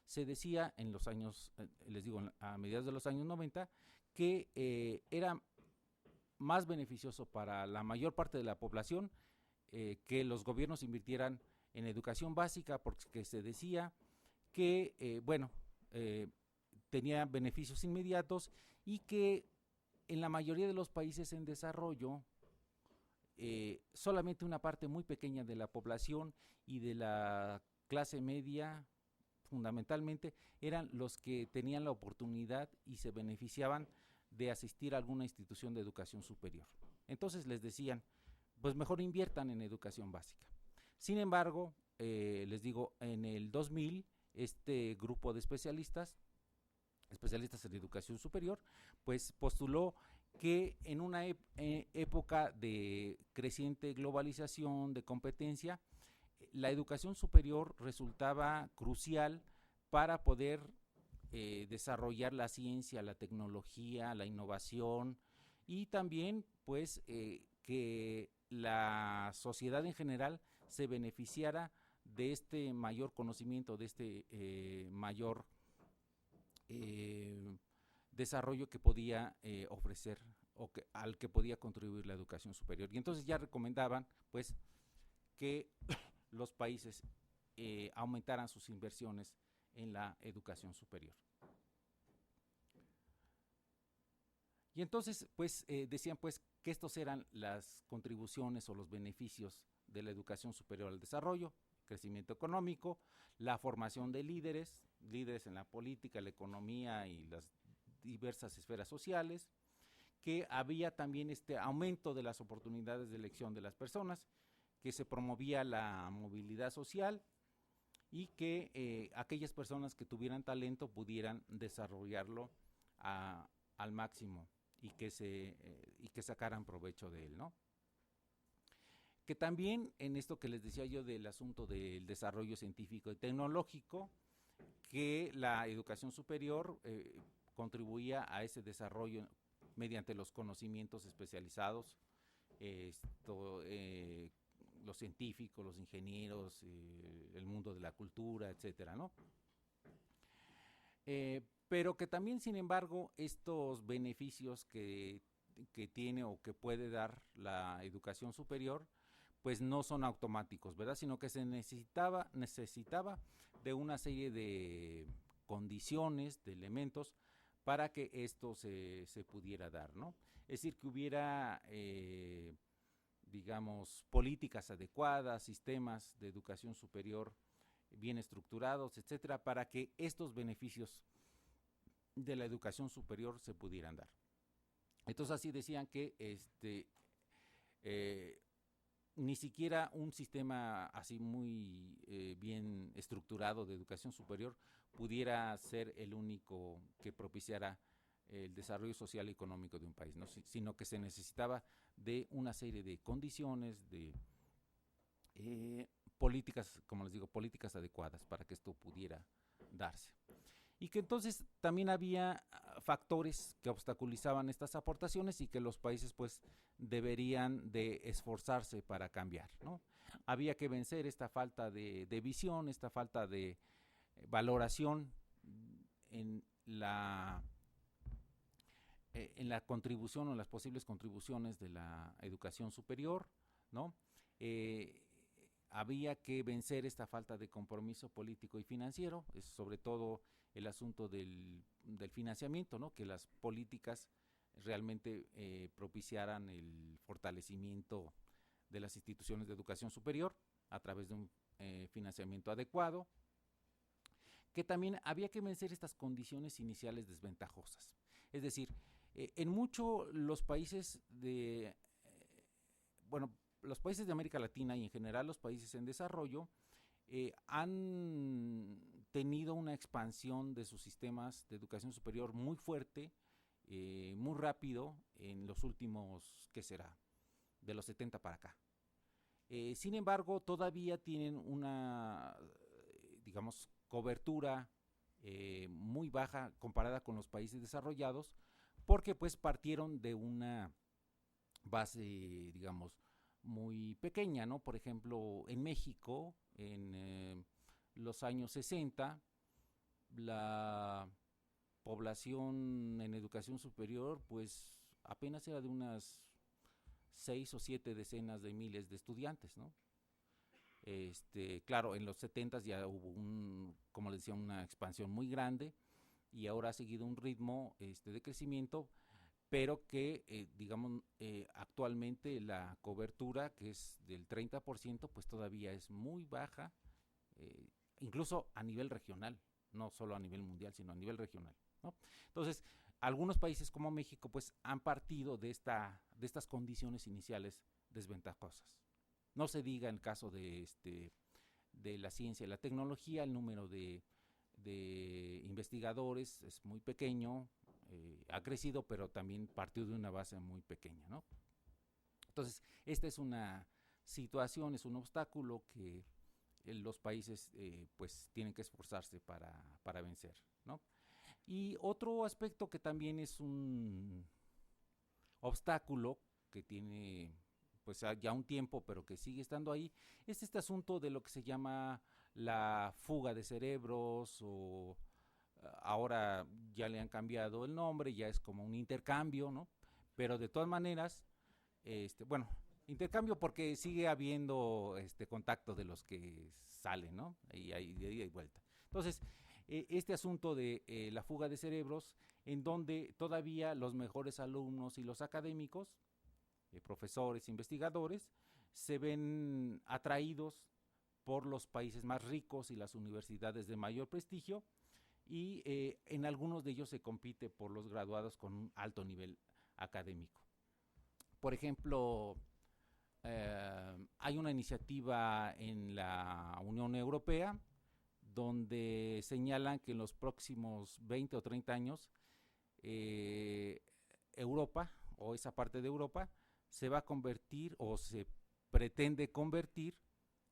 Se decía en los años, les digo, a mediados de los años 90, que era más beneficioso para la mayor parte de la población que los gobiernos invirtieran en educación básica, porque se decía que, tenía beneficios inmediatos y que en la mayoría de los países en desarrollo, solamente una parte muy pequeña de la población y de la clase media, fundamentalmente, eran los que tenían la oportunidad y se beneficiaban de asistir a alguna institución de educación superior. Entonces les decían, pues mejor inviertan en educación básica. Sin embargo, les digo, en el 2000, este grupo de especialistas en educación superior, pues postuló que en una época de creciente globalización, de competencia, la educación superior resultaba crucial para poder desarrollar la ciencia, la tecnología, la innovación y también pues que la sociedad en general se beneficiara de este mayor conocimiento, de este mayor desarrollo que podía ofrecer o al que podía contribuir la educación superior. Y entonces ya recomendaban pues que los países aumentaran sus inversiones en la educación superior. Y entonces pues decían pues que estos eran las contribuciones o los beneficios de la educación superior al desarrollo: crecimiento económico, la formación de líderes en la política, la economía y las diversas esferas sociales, que había también este aumento de las oportunidades de elección de las personas, que se promovía la movilidad social y que aquellas personas que tuvieran talento pudieran desarrollarlo al máximo y que sacaran provecho de él, ¿no? Que también en esto que les decía yo del asunto del desarrollo científico y tecnológico, que la educación superior contribuía a ese desarrollo mediante los conocimientos especializados, los científicos, los ingenieros, el mundo de la cultura, etcétera, ¿no? Pero que también, sin embargo, estos beneficios que tiene o que puede dar la educación superior, pues no son automáticos, ¿verdad? Sino que se necesitaba de una serie de condiciones, de elementos, para que esto se pudiera dar, ¿no? Es decir, que hubiera, digamos, políticas adecuadas, sistemas de educación superior bien estructurados, etcétera, para que estos beneficios de la educación superior se pudieran dar. Entonces así decían que ni siquiera un sistema así muy bien estructurado de educación superior pudiera ser el único que propiciara el desarrollo social y económico de un país, ¿no? Sino que se necesitaba de una serie de condiciones, de políticas, como les digo, políticas adecuadas para que esto pudiera darse. Y que entonces también había factores que obstaculizaban estas aportaciones y que los países pues deberían de esforzarse para cambiar, ¿no? Había que vencer esta falta de visión, esta falta de valoración en la contribución o en las posibles contribuciones de la educación superior, ¿no? Había que vencer esta falta de compromiso político y financiero, sobre todo el asunto del financiamiento, ¿no? Que las políticas realmente propiciaran el fortalecimiento de las instituciones de educación superior a través de un financiamiento adecuado, que también había que vencer estas condiciones iniciales desventajosas. Es decir, en mucho los países los países de América Latina y en general los países en desarrollo han tenido una expansión de sus sistemas de educación superior muy fuerte, muy rápido en los últimos, ¿qué será?, de los 70 para acá. Sin embargo, todavía tienen una, digamos, cobertura muy baja comparada con los países desarrollados, porque pues partieron de una base, digamos, muy pequeña, ¿no? Por ejemplo, en México, en los años 60, la población en educación superior, pues apenas era de unas 6 o 7 decenas de miles de estudiantes, ¿no? Claro, en los 70 ya hubo como les decía, una expansión muy grande y ahora ha seguido un ritmo de crecimiento, pero que, digamos, actualmente la cobertura, que es del 30%, pues todavía es muy baja, incluso a nivel regional, no solo a nivel mundial, sino a nivel regional, ¿no? Entonces, algunos países como México, pues, han partido de estas condiciones iniciales desventajosas. No se diga en el caso de la ciencia y la tecnología, el número de investigadores es muy pequeño, ha crecido, pero también partió de una base muy pequeña, ¿no? Entonces, esta es una situación, es un obstáculo que los países pues tienen que esforzarse para vencer, ¿no? Y otro aspecto que también es un obstáculo que tiene pues ya un tiempo, pero que sigue estando ahí, es este asunto de lo que se llama la fuga de cerebros, o ahora ya le han cambiado el nombre, ya es como un intercambio, ¿no? Pero de todas maneras, bueno, intercambio porque sigue habiendo contacto de los que salen, ¿no? Y hay de ida y vuelta. Entonces, este asunto de la fuga de cerebros, en donde todavía los mejores alumnos y los académicos, profesores, investigadores, se ven atraídos por los países más ricos y las universidades de mayor prestigio, y en algunos de ellos se compite por los graduados con un alto nivel académico. Por ejemplo, hay una iniciativa en la Unión Europea donde señalan que en los próximos 20 o 30 años Europa, o esa parte de Europa, se va a convertir, o se pretende convertir,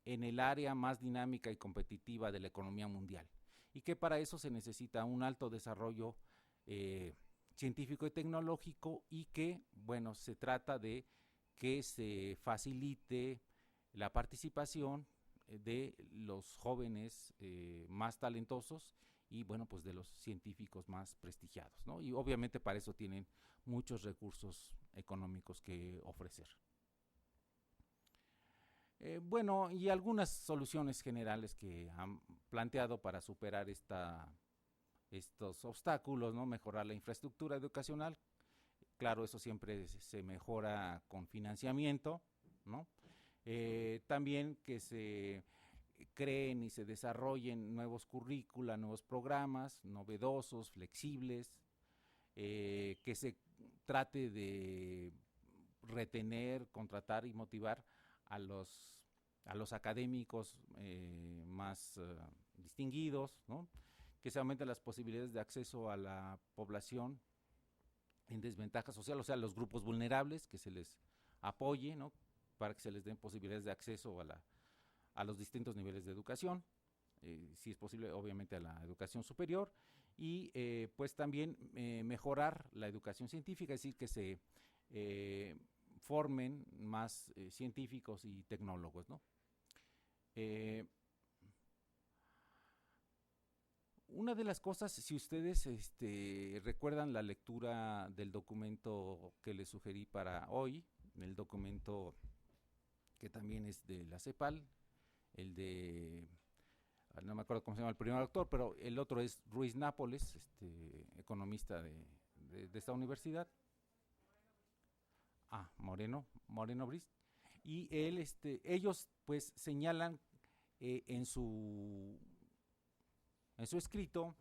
en el área más dinámica y competitiva de la economía mundial, y que para eso se necesita un alto desarrollo científico y tecnológico, y que, bueno, se trata de que se facilite la participación de los jóvenes más talentosos y, bueno, pues de los científicos más prestigiados, ¿no? Y obviamente para eso tienen muchos recursos económicos que ofrecer. Bueno, y algunas soluciones generales que han planteado para superar estos obstáculos, ¿no? Mejorar la infraestructura educacional. Claro, eso siempre se mejora con financiamiento, ¿no? También que se creen y se desarrollen nuevos currícula, nuevos programas novedosos, flexibles, que se trate de retener, contratar y motivar a los académicos más distinguidos, ¿no? Que se aumenten las posibilidades de acceso a la población en desventaja social, o sea, los grupos vulnerables, que se les apoye, ¿no? Para que se les den posibilidades de acceso a los distintos niveles de educación, si es posible, obviamente, a la educación superior, y pues también mejorar la educación científica, es decir, que se formen más científicos y tecnólogos, ¿no? Una de las cosas, si ustedes recuerdan la lectura del documento que les sugerí para hoy, el documento que también es de la CEPAL, el de, no me acuerdo cómo se llama el primer autor, pero el otro es Ruiz Nápoles, economista de esta universidad. Moreno Brist. Y ellos pues señalan en su escrito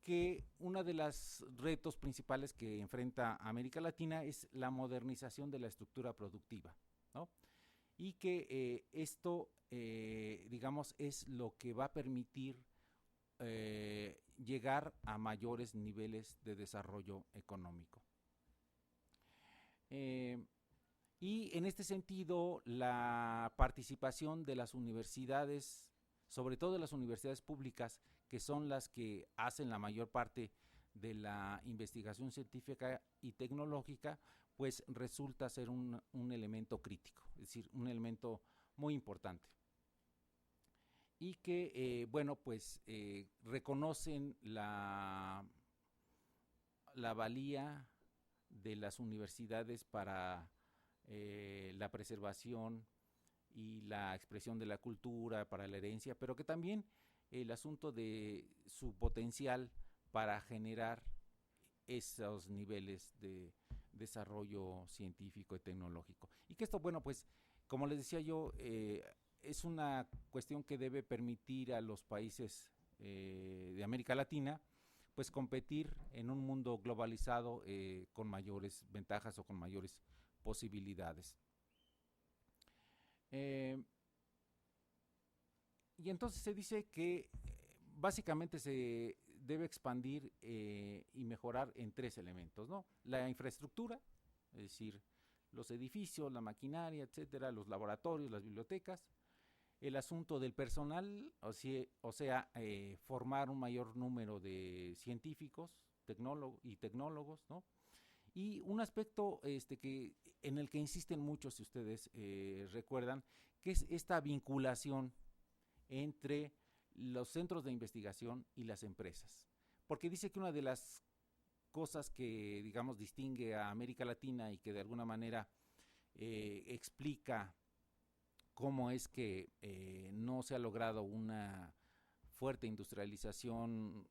que uno de los retos principales que enfrenta América Latina es la modernización de la estructura productiva, ¿no? Y que esto, digamos, es lo que va a permitir llegar a mayores niveles de desarrollo económico. Y en este sentido, la participación de las universidades, sobre todo de las universidades públicas, que son las que hacen la mayor parte de la investigación científica y tecnológica, pues resulta ser un elemento crítico, es decir, un elemento muy importante. Y que, bueno, pues reconocen la valía de las universidades para la preservación y la expresión de la cultura para la herencia, pero que también el asunto de su potencial para generar esos niveles de desarrollo científico y tecnológico. Y que esto, bueno, pues, como les decía yo, es una cuestión que debe permitir a los países de América Latina, pues, competir en un mundo globalizado con mayores ventajas o con mayores posibilidades. Y entonces se dice que básicamente se debe expandir y mejorar en 3 elementos, ¿no? La infraestructura, es decir, los edificios, la maquinaria, etcétera, los laboratorios, las bibliotecas, el asunto del personal, o sea, formar un mayor número de científicos y tecnólogos, ¿no? Y un aspecto en el que insisten mucho, si ustedes recuerdan, que es esta vinculación entre los centros de investigación y las empresas. Porque dice que una de las cosas que, digamos, distingue a América Latina y que de alguna manera explica cómo es que no se ha logrado una fuerte industrialización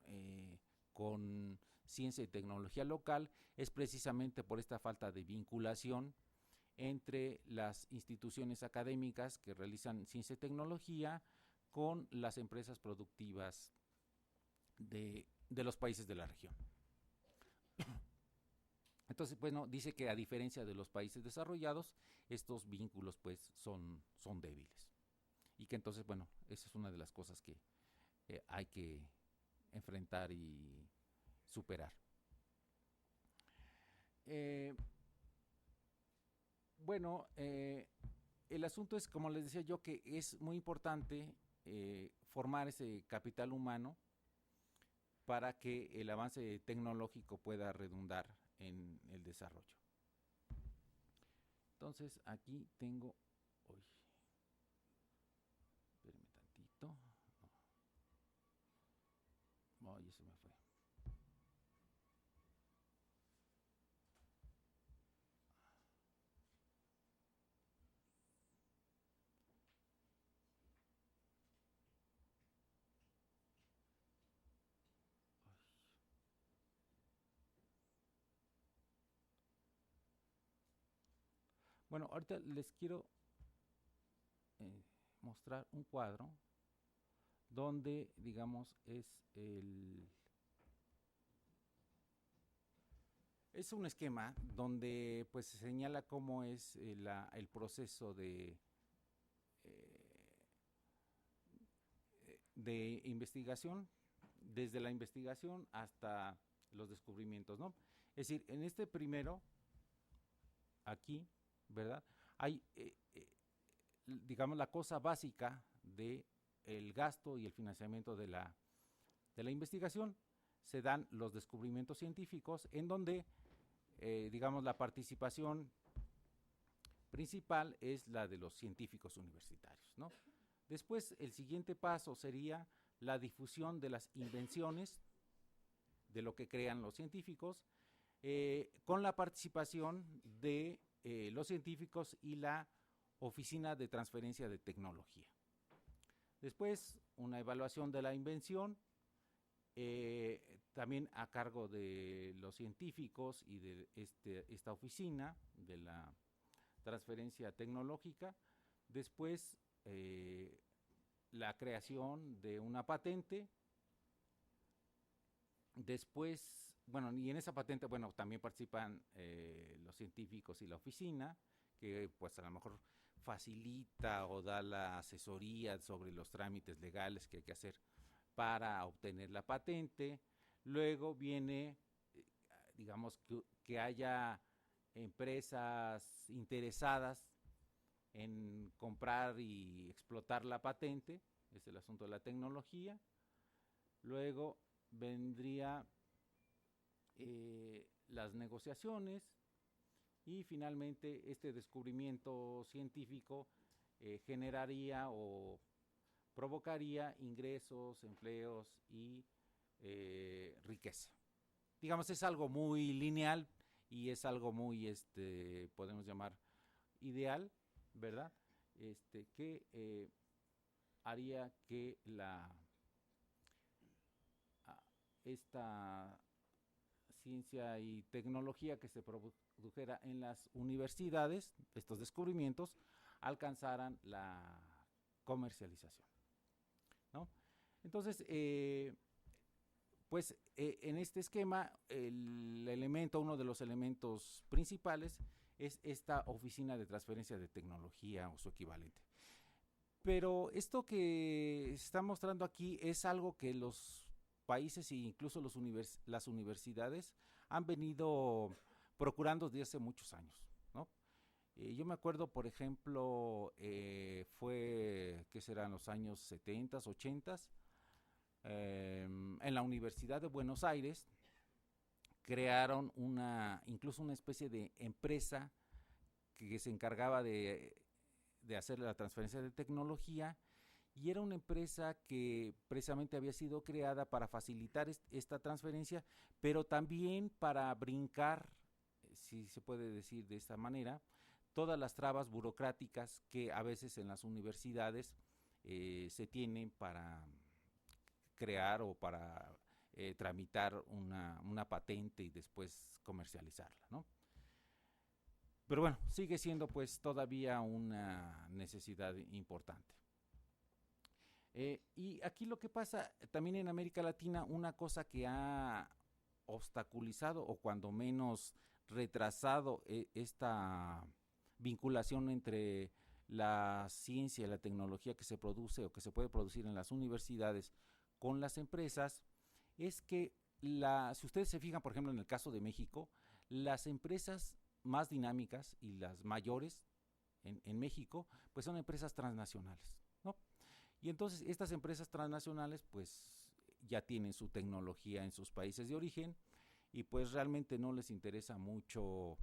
con ciencia y tecnología local, es precisamente por esta falta de vinculación entre las instituciones académicas que realizan ciencia y tecnología con las empresas productivas de los países de la región. Entonces, bueno, dice que a diferencia de los países desarrollados, estos vínculos pues son débiles. Y que entonces, bueno, esa es una de las cosas que hay que enfrentar y superar. Bueno, el asunto es, como les decía yo, que es muy importante formar ese capital humano para que el avance tecnológico pueda redundar en el desarrollo. Entonces, aquí tengo... Uy, espérenme tantito. No, ya se me fue. Bueno, ahorita les quiero mostrar un cuadro donde, digamos, es un esquema donde pues se señala cómo es el proceso de investigación, desde la investigación hasta los descubrimientos, ¿no? Es decir, en este primero, aquí, ¿verdad? Hay, digamos, la cosa básica de el gasto y el financiamiento de la investigación. Se dan los descubrimientos científicos en donde, digamos, la participación principal es la de los científicos universitarios, ¿no? Después, el siguiente paso sería la difusión de las invenciones, de lo que crean los científicos, con la participación de los científicos y la Oficina de Transferencia de Tecnología. Después, una evaluación de la invención, también a cargo de los científicos y de esta oficina de la transferencia tecnológica. Después, la creación de una patente. Después, bueno, y en esa patente, bueno, también participan los científicos y la oficina, que pues a lo mejor facilita o da la asesoría sobre los trámites legales que hay que hacer para obtener la patente. Luego viene, digamos, que haya empresas interesadas en comprar y explotar la patente, es el asunto de la tecnología. Luego vendría las negociaciones y finalmente este descubrimiento científico generaría o provocaría ingresos, empleos y riqueza. Digamos, es algo muy lineal y es algo muy, podemos llamar, ideal, ¿verdad? Que haría que esta ciencia y tecnología que se produjera en las universidades, estos descubrimientos, alcanzaran la comercialización, ¿no? Entonces, pues en este esquema, uno de los elementos principales es esta oficina de transferencia de tecnología o su equivalente. Pero esto que se está mostrando aquí es algo que los países e incluso las universidades han venido procurando desde hace muchos años, ¿no? Yo me acuerdo, por ejemplo, ¿qué serán los años 70, 80? En la Universidad de Buenos Aires crearon incluso una especie de empresa que se encargaba de hacer la transferencia de tecnología, y era una empresa que precisamente había sido creada para facilitar esta transferencia, pero también para brincar, si se puede decir de esta manera, todas las trabas burocráticas que a veces en las universidades se tienen para crear o para tramitar una patente y después comercializarla, ¿no? Pero bueno, sigue siendo pues todavía una necesidad importante. Y aquí lo que pasa también en América Latina, una cosa que ha obstaculizado o cuando menos retrasado esta vinculación entre la ciencia y la tecnología que se produce o que se puede producir en las universidades con las empresas, es que si ustedes se fijan, por ejemplo, en el caso de México, las empresas más dinámicas y las mayores en México, pues son empresas transnacionales, ¿no? Y entonces estas empresas transnacionales pues ya tienen su tecnología en sus países de origen y pues realmente no les interesa mucho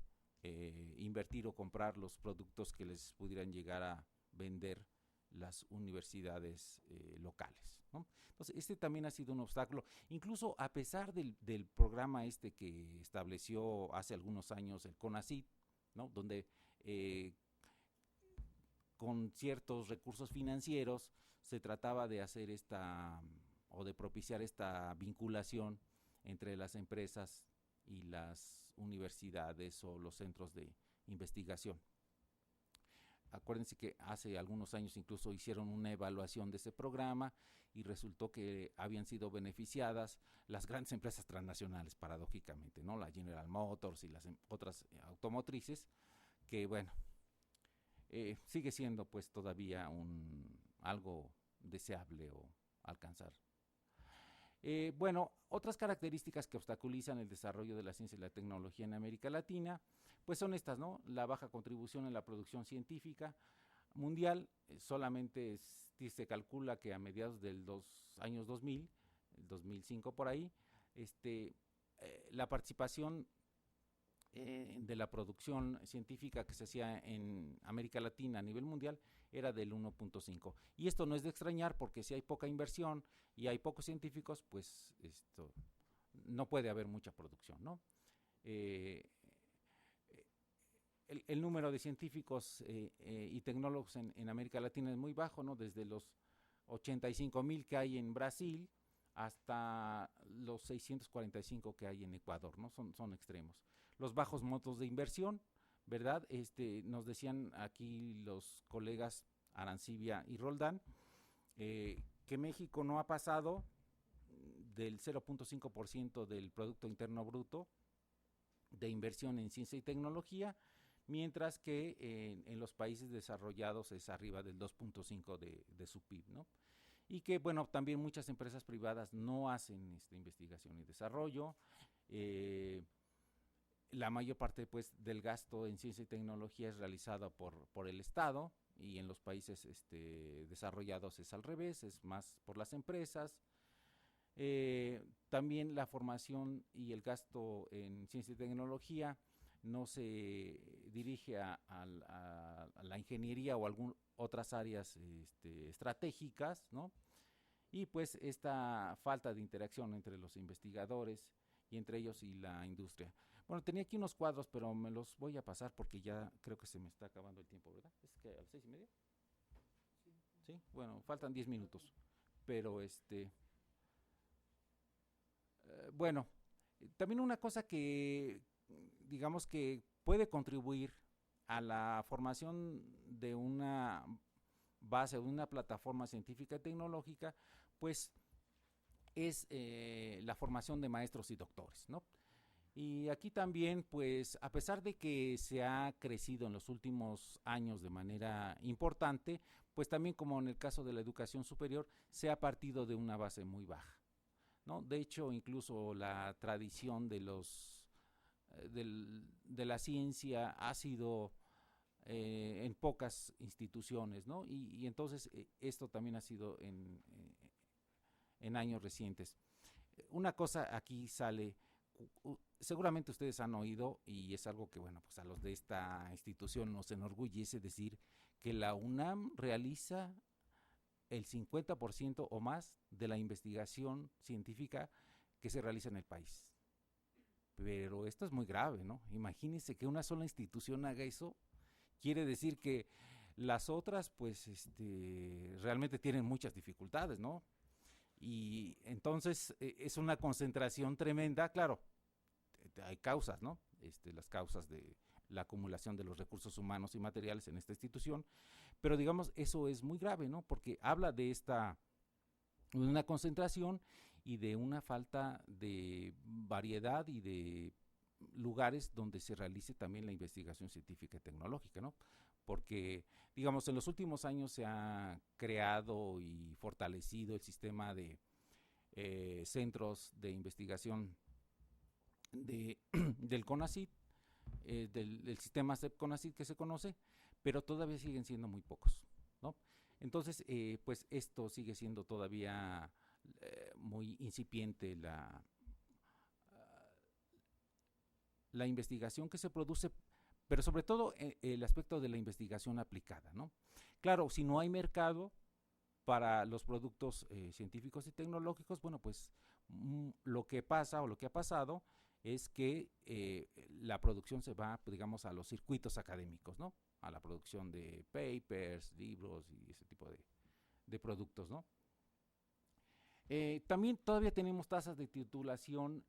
invertir o comprar los productos que les pudieran llegar a vender las universidades locales, ¿no? Entonces también ha sido un obstáculo, incluso a pesar del programa que estableció hace algunos años el CONACYT, ¿no? Donde con ciertos recursos financieros se trataba de hacer o de propiciar esta vinculación entre las empresas y las universidades o los centros de investigación. Acuérdense que hace algunos años incluso hicieron una evaluación de ese programa y resultó que habían sido beneficiadas las grandes empresas transnacionales, paradójicamente, ¿no? La General Motors y las otras automotrices, que bueno, sigue siendo pues todavía algo deseable o alcanzar. Bueno, otras características que obstaculizan el desarrollo de la ciencia y la tecnología en América Latina, pues son estas, ¿no? La baja contribución en la producción científica mundial, solamente se calcula que a mediados del años 2000, el 2005 por ahí, la participación de la producción científica que se hacía en América Latina a nivel mundial era del 1.5. Y esto no es de extrañar porque si hay poca inversión y hay pocos científicos, pues no puede haber mucha producción, ¿no? El número de científicos y tecnólogos en América Latina es muy bajo, ¿no? Desde los 85,000 que hay en Brasil hasta los 645 que hay en Ecuador, ¿no? Son extremos. Los bajos montos de inversión, ¿verdad? Nos decían aquí los colegas Arancibia y Roldán que México no ha pasado del 0.5% del Producto Interno Bruto de inversión en ciencia y tecnología, mientras que en los países desarrollados es arriba del 2.5% de su PIB, ¿no? Y que, bueno, también muchas empresas privadas no hacen investigación y desarrollo. La mayor parte pues del gasto en ciencia y tecnología es realizada por el Estado, y en los países desarrollados es al revés, es más por las empresas. También la formación y el gasto en ciencia y tecnología no se dirige a la ingeniería o a otras áreas estratégicas, ¿no? Y pues esta falta de interacción entre los investigadores y entre ellos y la industria. Bueno, tenía aquí unos cuadros, pero me los voy a pasar porque ya creo que se me está acabando el tiempo, ¿verdad? ¿Es que a las 6:30? Sí, bueno, faltan 10 minutos. Pero bueno, también una cosa que digamos que puede contribuir a la formación de una base, de una plataforma científica y tecnológica, pues es la formación de maestros y doctores, ¿no? Y aquí también, pues, a pesar de que se ha crecido en los últimos años de manera importante, pues también como en el caso de la educación superior, se ha partido de una base muy baja, ¿no? De hecho, incluso la tradición de de la ciencia ha sido en pocas instituciones, ¿no? Y entonces esto también ha sido en años recientes. Una cosa aquí sale, seguramente ustedes han oído, y es algo que, bueno, pues a los de esta institución nos enorgullece decir que la UNAM realiza el 50% o más de la investigación científica que se realiza en el país. Pero esto es muy grave, ¿no? Imagínense que una sola institución haga eso, quiere decir que las otras, pues, realmente tienen muchas dificultades, ¿no? Y entonces es una concentración tremenda, claro, hay causas, ¿no? Las causas de la acumulación de los recursos humanos y materiales en esta institución, pero digamos, eso es muy grave, ¿no? Porque habla de una concentración y de una falta de variedad y de lugares donde se realice también la investigación científica y tecnológica, ¿no? Porque, digamos, en los últimos años se ha creado y fortalecido el sistema de centros de investigación del CONACYT, del sistema CEP-CONACYT que se conoce, pero todavía siguen siendo muy pocos, ¿no? Entonces, pues esto sigue siendo todavía muy incipiente la investigación que se produce, pero sobre todo el aspecto de la investigación aplicada, ¿no? Claro, si no hay mercado para los productos científicos y tecnológicos, bueno, pues lo que pasa o lo que ha pasado es que la producción se va, pues, digamos, a los circuitos académicos, ¿no? A la producción de papers, libros y ese tipo de productos, ¿no? También todavía tenemos tasas de titulación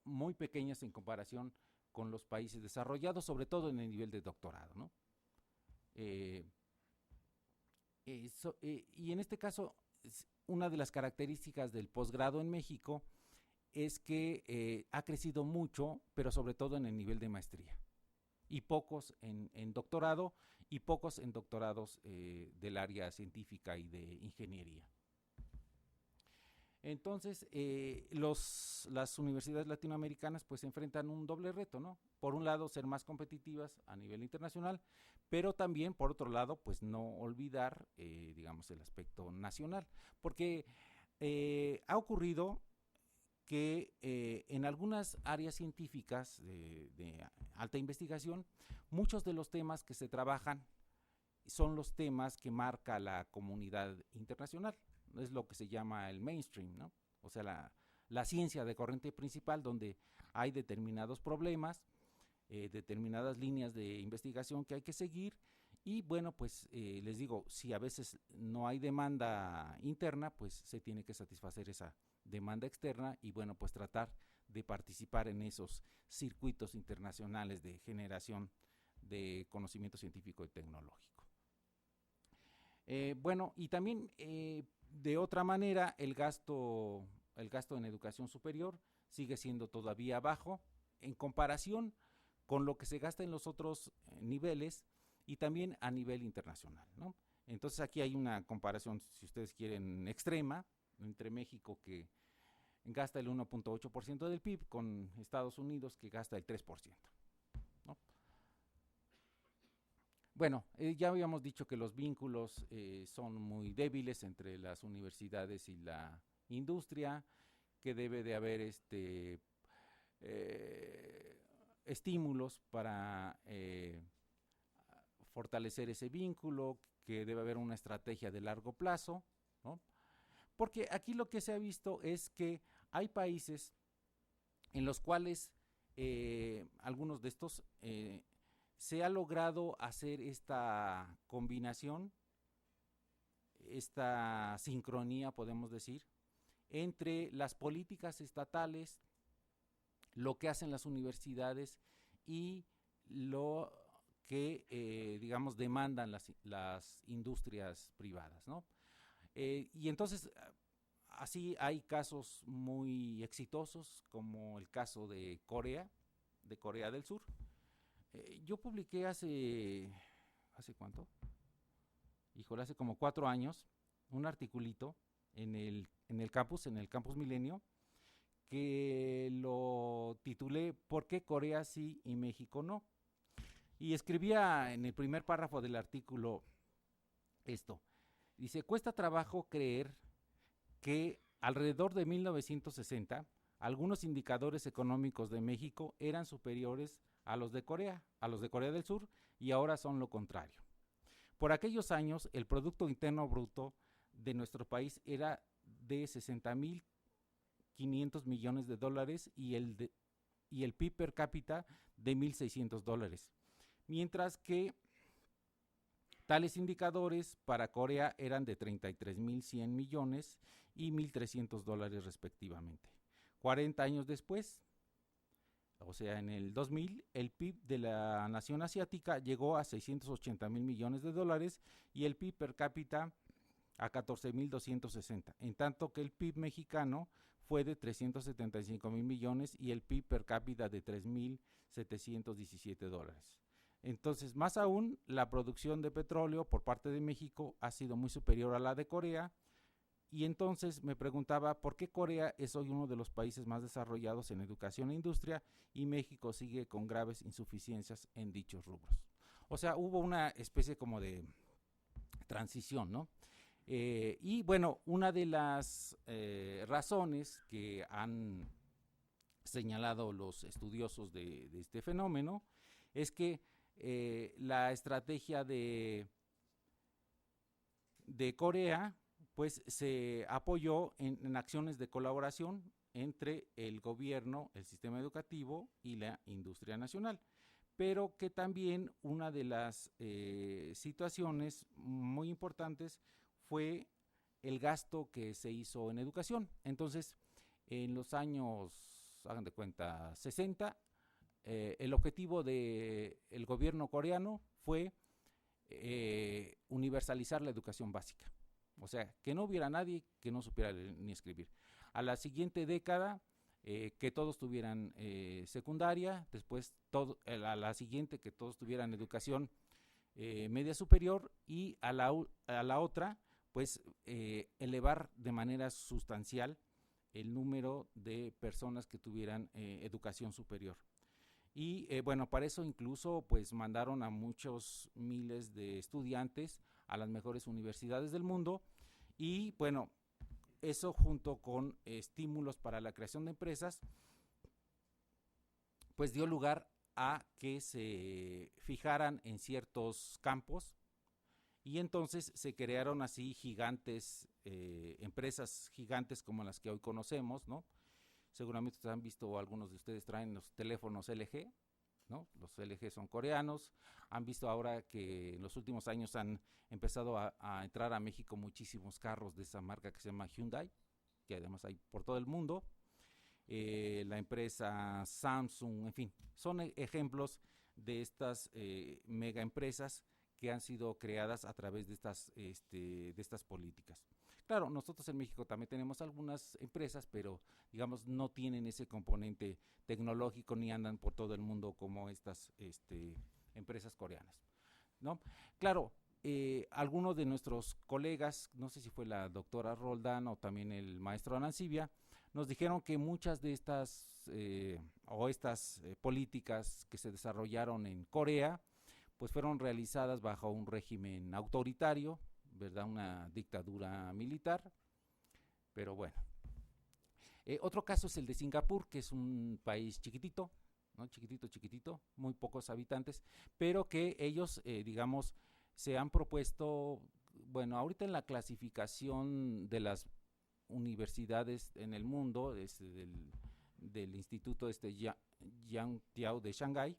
muy pequeñas en comparación con los países desarrollados, sobre todo en el nivel de doctorado, ¿no? Y en este caso, una de las características del posgrado en México es que ha crecido mucho, pero sobre todo en el nivel de maestría, y pocos en doctorado, y pocos en doctorados del área científica y de ingeniería. Entonces, las universidades latinoamericanas pues enfrentan un doble reto, ¿no? Por un lado, ser más competitivas a nivel internacional, pero también, por otro lado, pues no olvidar, digamos, el aspecto nacional, porque ha ocurrido que en algunas áreas científicas de alta investigación, muchos de los temas que se trabajan son los temas que marca la comunidad internacional. Es lo que se llama el mainstream, ¿no? O sea, la ciencia de corriente principal, donde hay determinados problemas, determinadas líneas de investigación que hay que seguir, y bueno, pues les digo, si a veces no hay demanda interna, pues se tiene que satisfacer esa demanda externa y bueno, pues tratar de participar en esos circuitos internacionales de generación de conocimiento científico y tecnológico. Bueno, y también de otra manera, el gasto en educación superior sigue siendo todavía bajo en comparación con lo que se gasta en los otros niveles y también a nivel internacional, ¿no? Entonces aquí hay una comparación, si ustedes quieren, extrema entre México, que gasta el 1.8% del PIB, con Estados Unidos, que gasta el 3%, ¿no? Bueno, ya habíamos dicho que los vínculos son muy débiles entre las universidades y la industria, que debe de haber estímulos para fortalecer ese vínculo, que debe haber una estrategia de largo plazo, ¿no? Porque aquí lo que se ha visto es que hay países en los cuales algunos de estos, se ha logrado hacer esta combinación, esta sincronía, podemos decir, entre las políticas estatales, lo que hacen las universidades y lo que, digamos, demandan las industrias privadas, ¿no? Y entonces, así hay casos muy exitosos, como el caso de Corea del Sur. Yo publiqué ¿hace cuánto? Híjole, hace como 4 años, un articulito en el campus Milenio, que lo titulé ¿Por qué Corea sí y México no? Y escribía en el primer párrafo del artículo esto. Dice, cuesta trabajo creer que alrededor de 1960 algunos indicadores económicos de México eran superiores a los de Corea del Sur, y ahora son lo contrario. Por aquellos años, el Producto Interno Bruto de nuestro país era de 60.500 millones de dólares y el PIB per cápita de $1,600, mientras que tales indicadores para Corea eran de 33.100 millones y $1,300 respectivamente. 40 años después, o sea, en el 2000, el PIB de la nación asiática llegó a 680.000 millones de dólares y el PIB per cápita a 14.260, en tanto que el PIB mexicano fue de 375.000 millones y el PIB per cápita de $3.717. Entonces, más aún, la producción de petróleo por parte de México ha sido muy superior a la de Corea, y entonces me preguntaba por qué Corea es hoy uno de los países más desarrollados en educación e industria y México sigue con graves insuficiencias en dichos rubros. O sea, hubo una especie como de transición, ¿no? Y bueno, una de las razones que han señalado los estudiosos de este fenómeno es que la estrategia de Corea pues se apoyó en acciones de colaboración entre el gobierno, el sistema educativo y la industria nacional, pero que también una de las situaciones muy importantes fue el gasto que se hizo en educación. Entonces, en los años, hagan de cuenta, 60, el objetivo del gobierno coreano fue universalizar la educación básica. O sea, que no hubiera nadie que no supiera leer ni escribir. A la siguiente década, que todos tuvieran secundaria, después a la siguiente que todos tuvieran educación media superior, y a la otra, pues elevar de manera sustancial el número de personas que tuvieran educación superior. Y bueno, para eso incluso pues mandaron a muchos miles de estudiantes a las mejores universidades del mundo, y bueno, eso junto con estímulos para la creación de empresas, pues dio lugar a que se fijaran en ciertos campos, y entonces se crearon así gigantes, empresas gigantes como las que hoy conocemos, ¿no? Seguramente ustedes han visto, algunos de ustedes traen los teléfonos LG, ¿no? Los LG son coreanos. Han visto ahora que en los últimos años han empezado a entrar a México muchísimos carros de esa marca que se llama Hyundai, que además hay por todo el mundo. La empresa Samsung, en fin, son ejemplos de estas mega empresas que han sido creadas a través de estas políticas. Claro, nosotros en México también tenemos algunas empresas, pero digamos no tienen ese componente tecnológico ni andan por todo el mundo como estas empresas coreanas, ¿no? Claro, algunos de nuestros colegas, no sé si fue la doctora Roldán o también el maestro Anancibia, nos dijeron que muchas de estas políticas que se desarrollaron en Corea, pues fueron realizadas bajo un régimen autoritario, ¿verdad? Una dictadura militar, pero bueno. Otro caso es el de Singapur, que es un país chiquitito, ¿no? Chiquitito, muy pocos habitantes, pero que ellos, digamos, se han propuesto, bueno, ahorita en la clasificación de las universidades en el mundo, del instituto Yangtiao de Shanghái.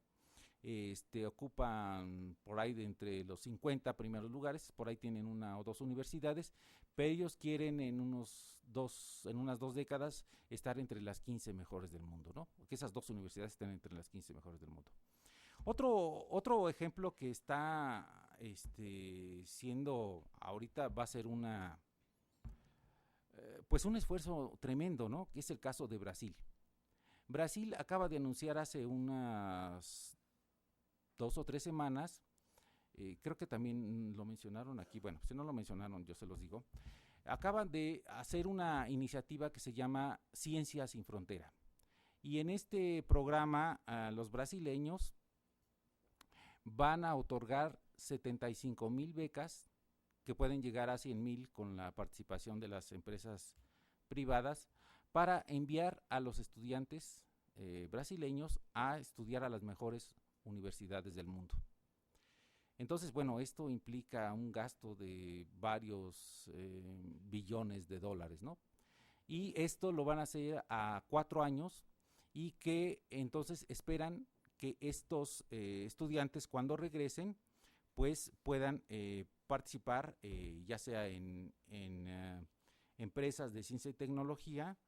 Ocupan por ahí de entre los 50 primeros lugares, por ahí tienen una o dos universidades, pero ellos quieren en unas 2 décadas estar entre las 15 mejores del mundo, ¿no? Que esas 2 universidades estén entre las 15 mejores del mundo. Otro ejemplo que está siendo ahorita va a ser pues un esfuerzo tremendo, ¿no? Que es el caso de Brasil. Brasil acaba de anunciar hace unas 2 o 3 semanas, creo que también lo mencionaron aquí, bueno, si no lo mencionaron yo se los digo, acaban de hacer una iniciativa que se llama Ciencia Sin Frontera. Y en este programa los brasileños van a otorgar 75,000 becas que pueden llegar a 100,000 con la participación de las empresas privadas para enviar a los estudiantes brasileños a estudiar a las mejores universidades del mundo. Entonces, bueno, esto implica un gasto de varios billones de dólares, ¿no? Y esto lo van a hacer a 4 años y que entonces esperan que estos estudiantes cuando regresen pues puedan participar ya sea en empresas de ciencia y tecnología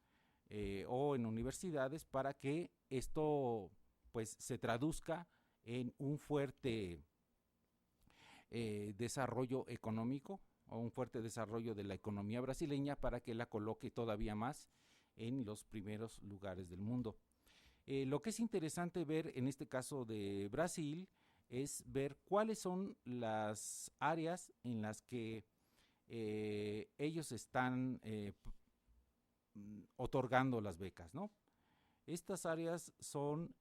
o en universidades para que esto pues se traduzca en un fuerte desarrollo económico o un fuerte desarrollo de la economía brasileña para que la coloque todavía más en los primeros lugares del mundo. Lo que es interesante ver en este caso de Brasil es ver cuáles son las áreas en las que ellos están otorgando las becas, ¿no? Estas áreas son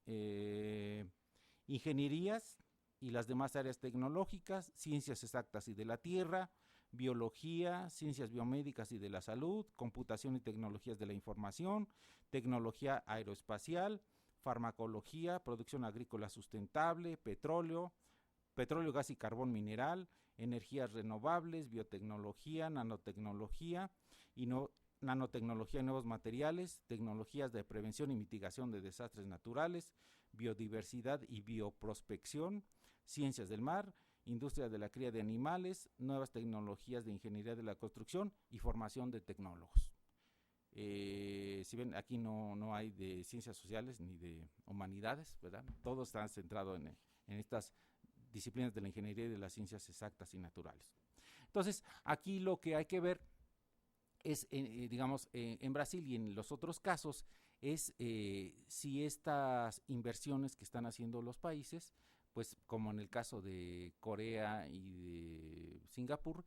ingenierías y las demás áreas tecnológicas, ciencias exactas y de la tierra, biología, ciencias biomédicas y de la salud, computación y tecnologías de la información, tecnología aeroespacial, farmacología, producción agrícola sustentable, petróleo, gas y carbón mineral, energías renovables, biotecnología, nanotecnología y nanotecnología y nuevos materiales, tecnologías de prevención y mitigación de desastres naturales, biodiversidad y bioprospección, ciencias del mar, industria de la cría de animales, nuevas tecnologías de ingeniería de la construcción y formación de tecnólogos. Si ven, aquí no hay de ciencias sociales ni de humanidades, ¿verdad? Todo está centrado en estas disciplinas de la ingeniería y de las ciencias exactas y naturales. Entonces, aquí lo que hay que ver es, digamos, en Brasil y en los otros casos, es si estas inversiones que están haciendo los países, pues como en el caso de Corea y de Singapur,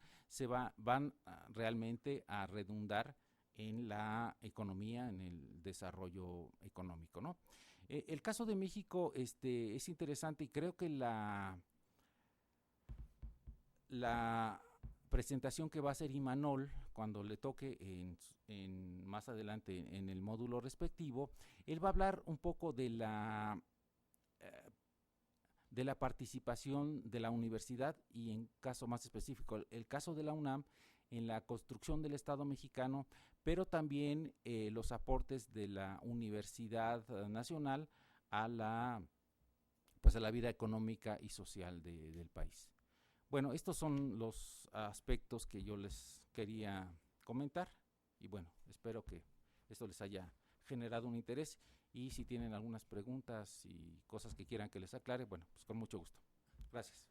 van realmente a redundar en la economía, en el desarrollo económico, ¿no? El caso de México es interesante y creo que la presentación que va a hacer Imanol cuando le toque más adelante en el módulo respectivo, él va a hablar un poco de la participación de la universidad y en caso más específico, el caso de la UNAM en la construcción del Estado mexicano, pero también los aportes de la Universidad Nacional a la vida económica y social del país. Bueno, estos son los aspectos que yo les quería comentar y bueno, espero que esto les haya generado un interés y si tienen algunas preguntas y cosas que quieran que les aclare, bueno, pues con mucho gusto. Gracias.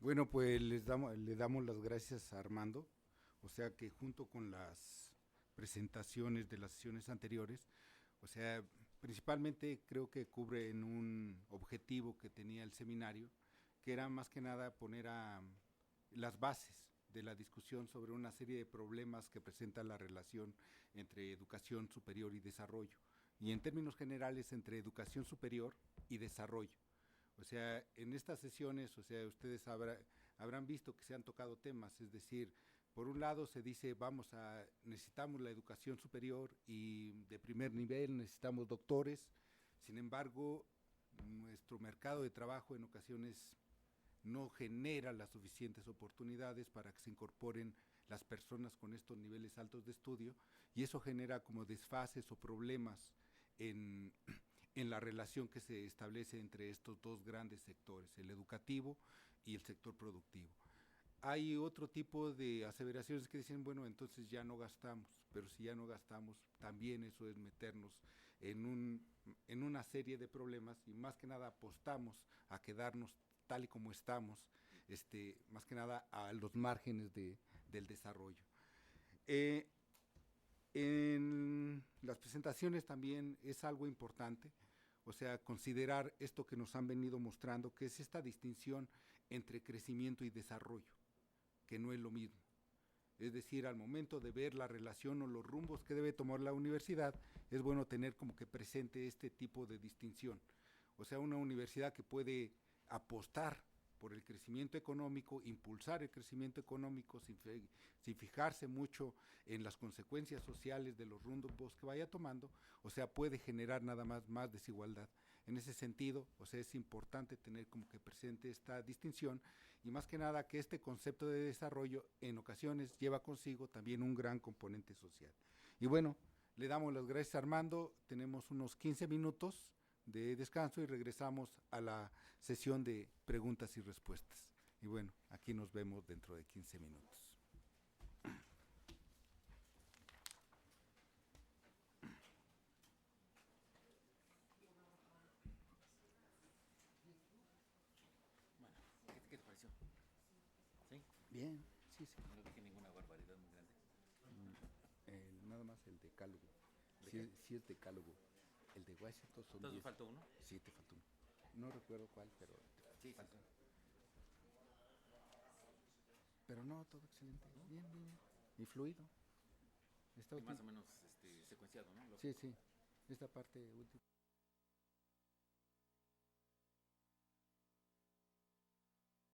Bueno, pues le damos las gracias a Armando, o sea que junto con las presentaciones de las sesiones anteriores, o sea, principalmente creo que cubre en un objetivo que tenía el seminario, que era más que nada poner las bases de la discusión sobre una serie de problemas que presenta la relación entre educación superior y desarrollo, y en términos generales entre educación superior y desarrollo. O sea, en estas sesiones, o sea, ustedes habrán visto que se han tocado temas, es decir, por un lado se dice necesitamos la educación superior y de primer nivel, necesitamos doctores, sin embargo, nuestro mercado de trabajo en ocasiones no genera las suficientes oportunidades para que se incorporen las personas con estos niveles altos de estudio, y eso genera como desfases o problemas en la relación que se establece entre estos dos grandes sectores, el educativo y el sector productivo. Hay otro tipo de aseveraciones que dicen, bueno, entonces ya no gastamos, pero si ya no gastamos, también eso es meternos en una serie de problemas, y más que nada apostamos a quedarnos tal y como estamos, más que nada a los márgenes del desarrollo. En las presentaciones también es algo importante, o sea, considerar esto que nos han venido mostrando, que es esta distinción entre crecimiento y desarrollo, que no es lo mismo. Es decir, al momento de ver la relación o los rumbos que debe tomar la universidad, es bueno tener como que presente este tipo de distinción. O sea, una universidad que puede apostar por el crecimiento económico, impulsar el crecimiento económico sin fijarse mucho en las consecuencias sociales de los rumbos que vaya tomando, o sea, puede generar nada más desigualdad. En ese sentido, o sea, es importante tener como que presente esta distinción, y más que nada que este concepto de desarrollo en ocasiones lleva consigo también un gran componente social. Y bueno, le damos las gracias a Armando, tenemos unos 15 minutos de descanso y regresamos a la sesión de preguntas y respuestas. Y bueno, aquí nos vemos dentro de 15 minutos. Bueno, ¿qué te pareció? ¿Sí? Bien, sí, sí. No dije ninguna barbaridad muy grande. Nada más el decálogo. ¿De Sí, qué? sí es decálogo. El de Washington son ¿Entonces 10. faltó uno? Sí, te faltó uno. No recuerdo cuál, pero Sí, falta. sí. Pero no, todo excelente. Bien, bien, bien. Y fluido. Está Y más útil. o menos secuenciado, ¿no? Sí, sí. Esta parte última.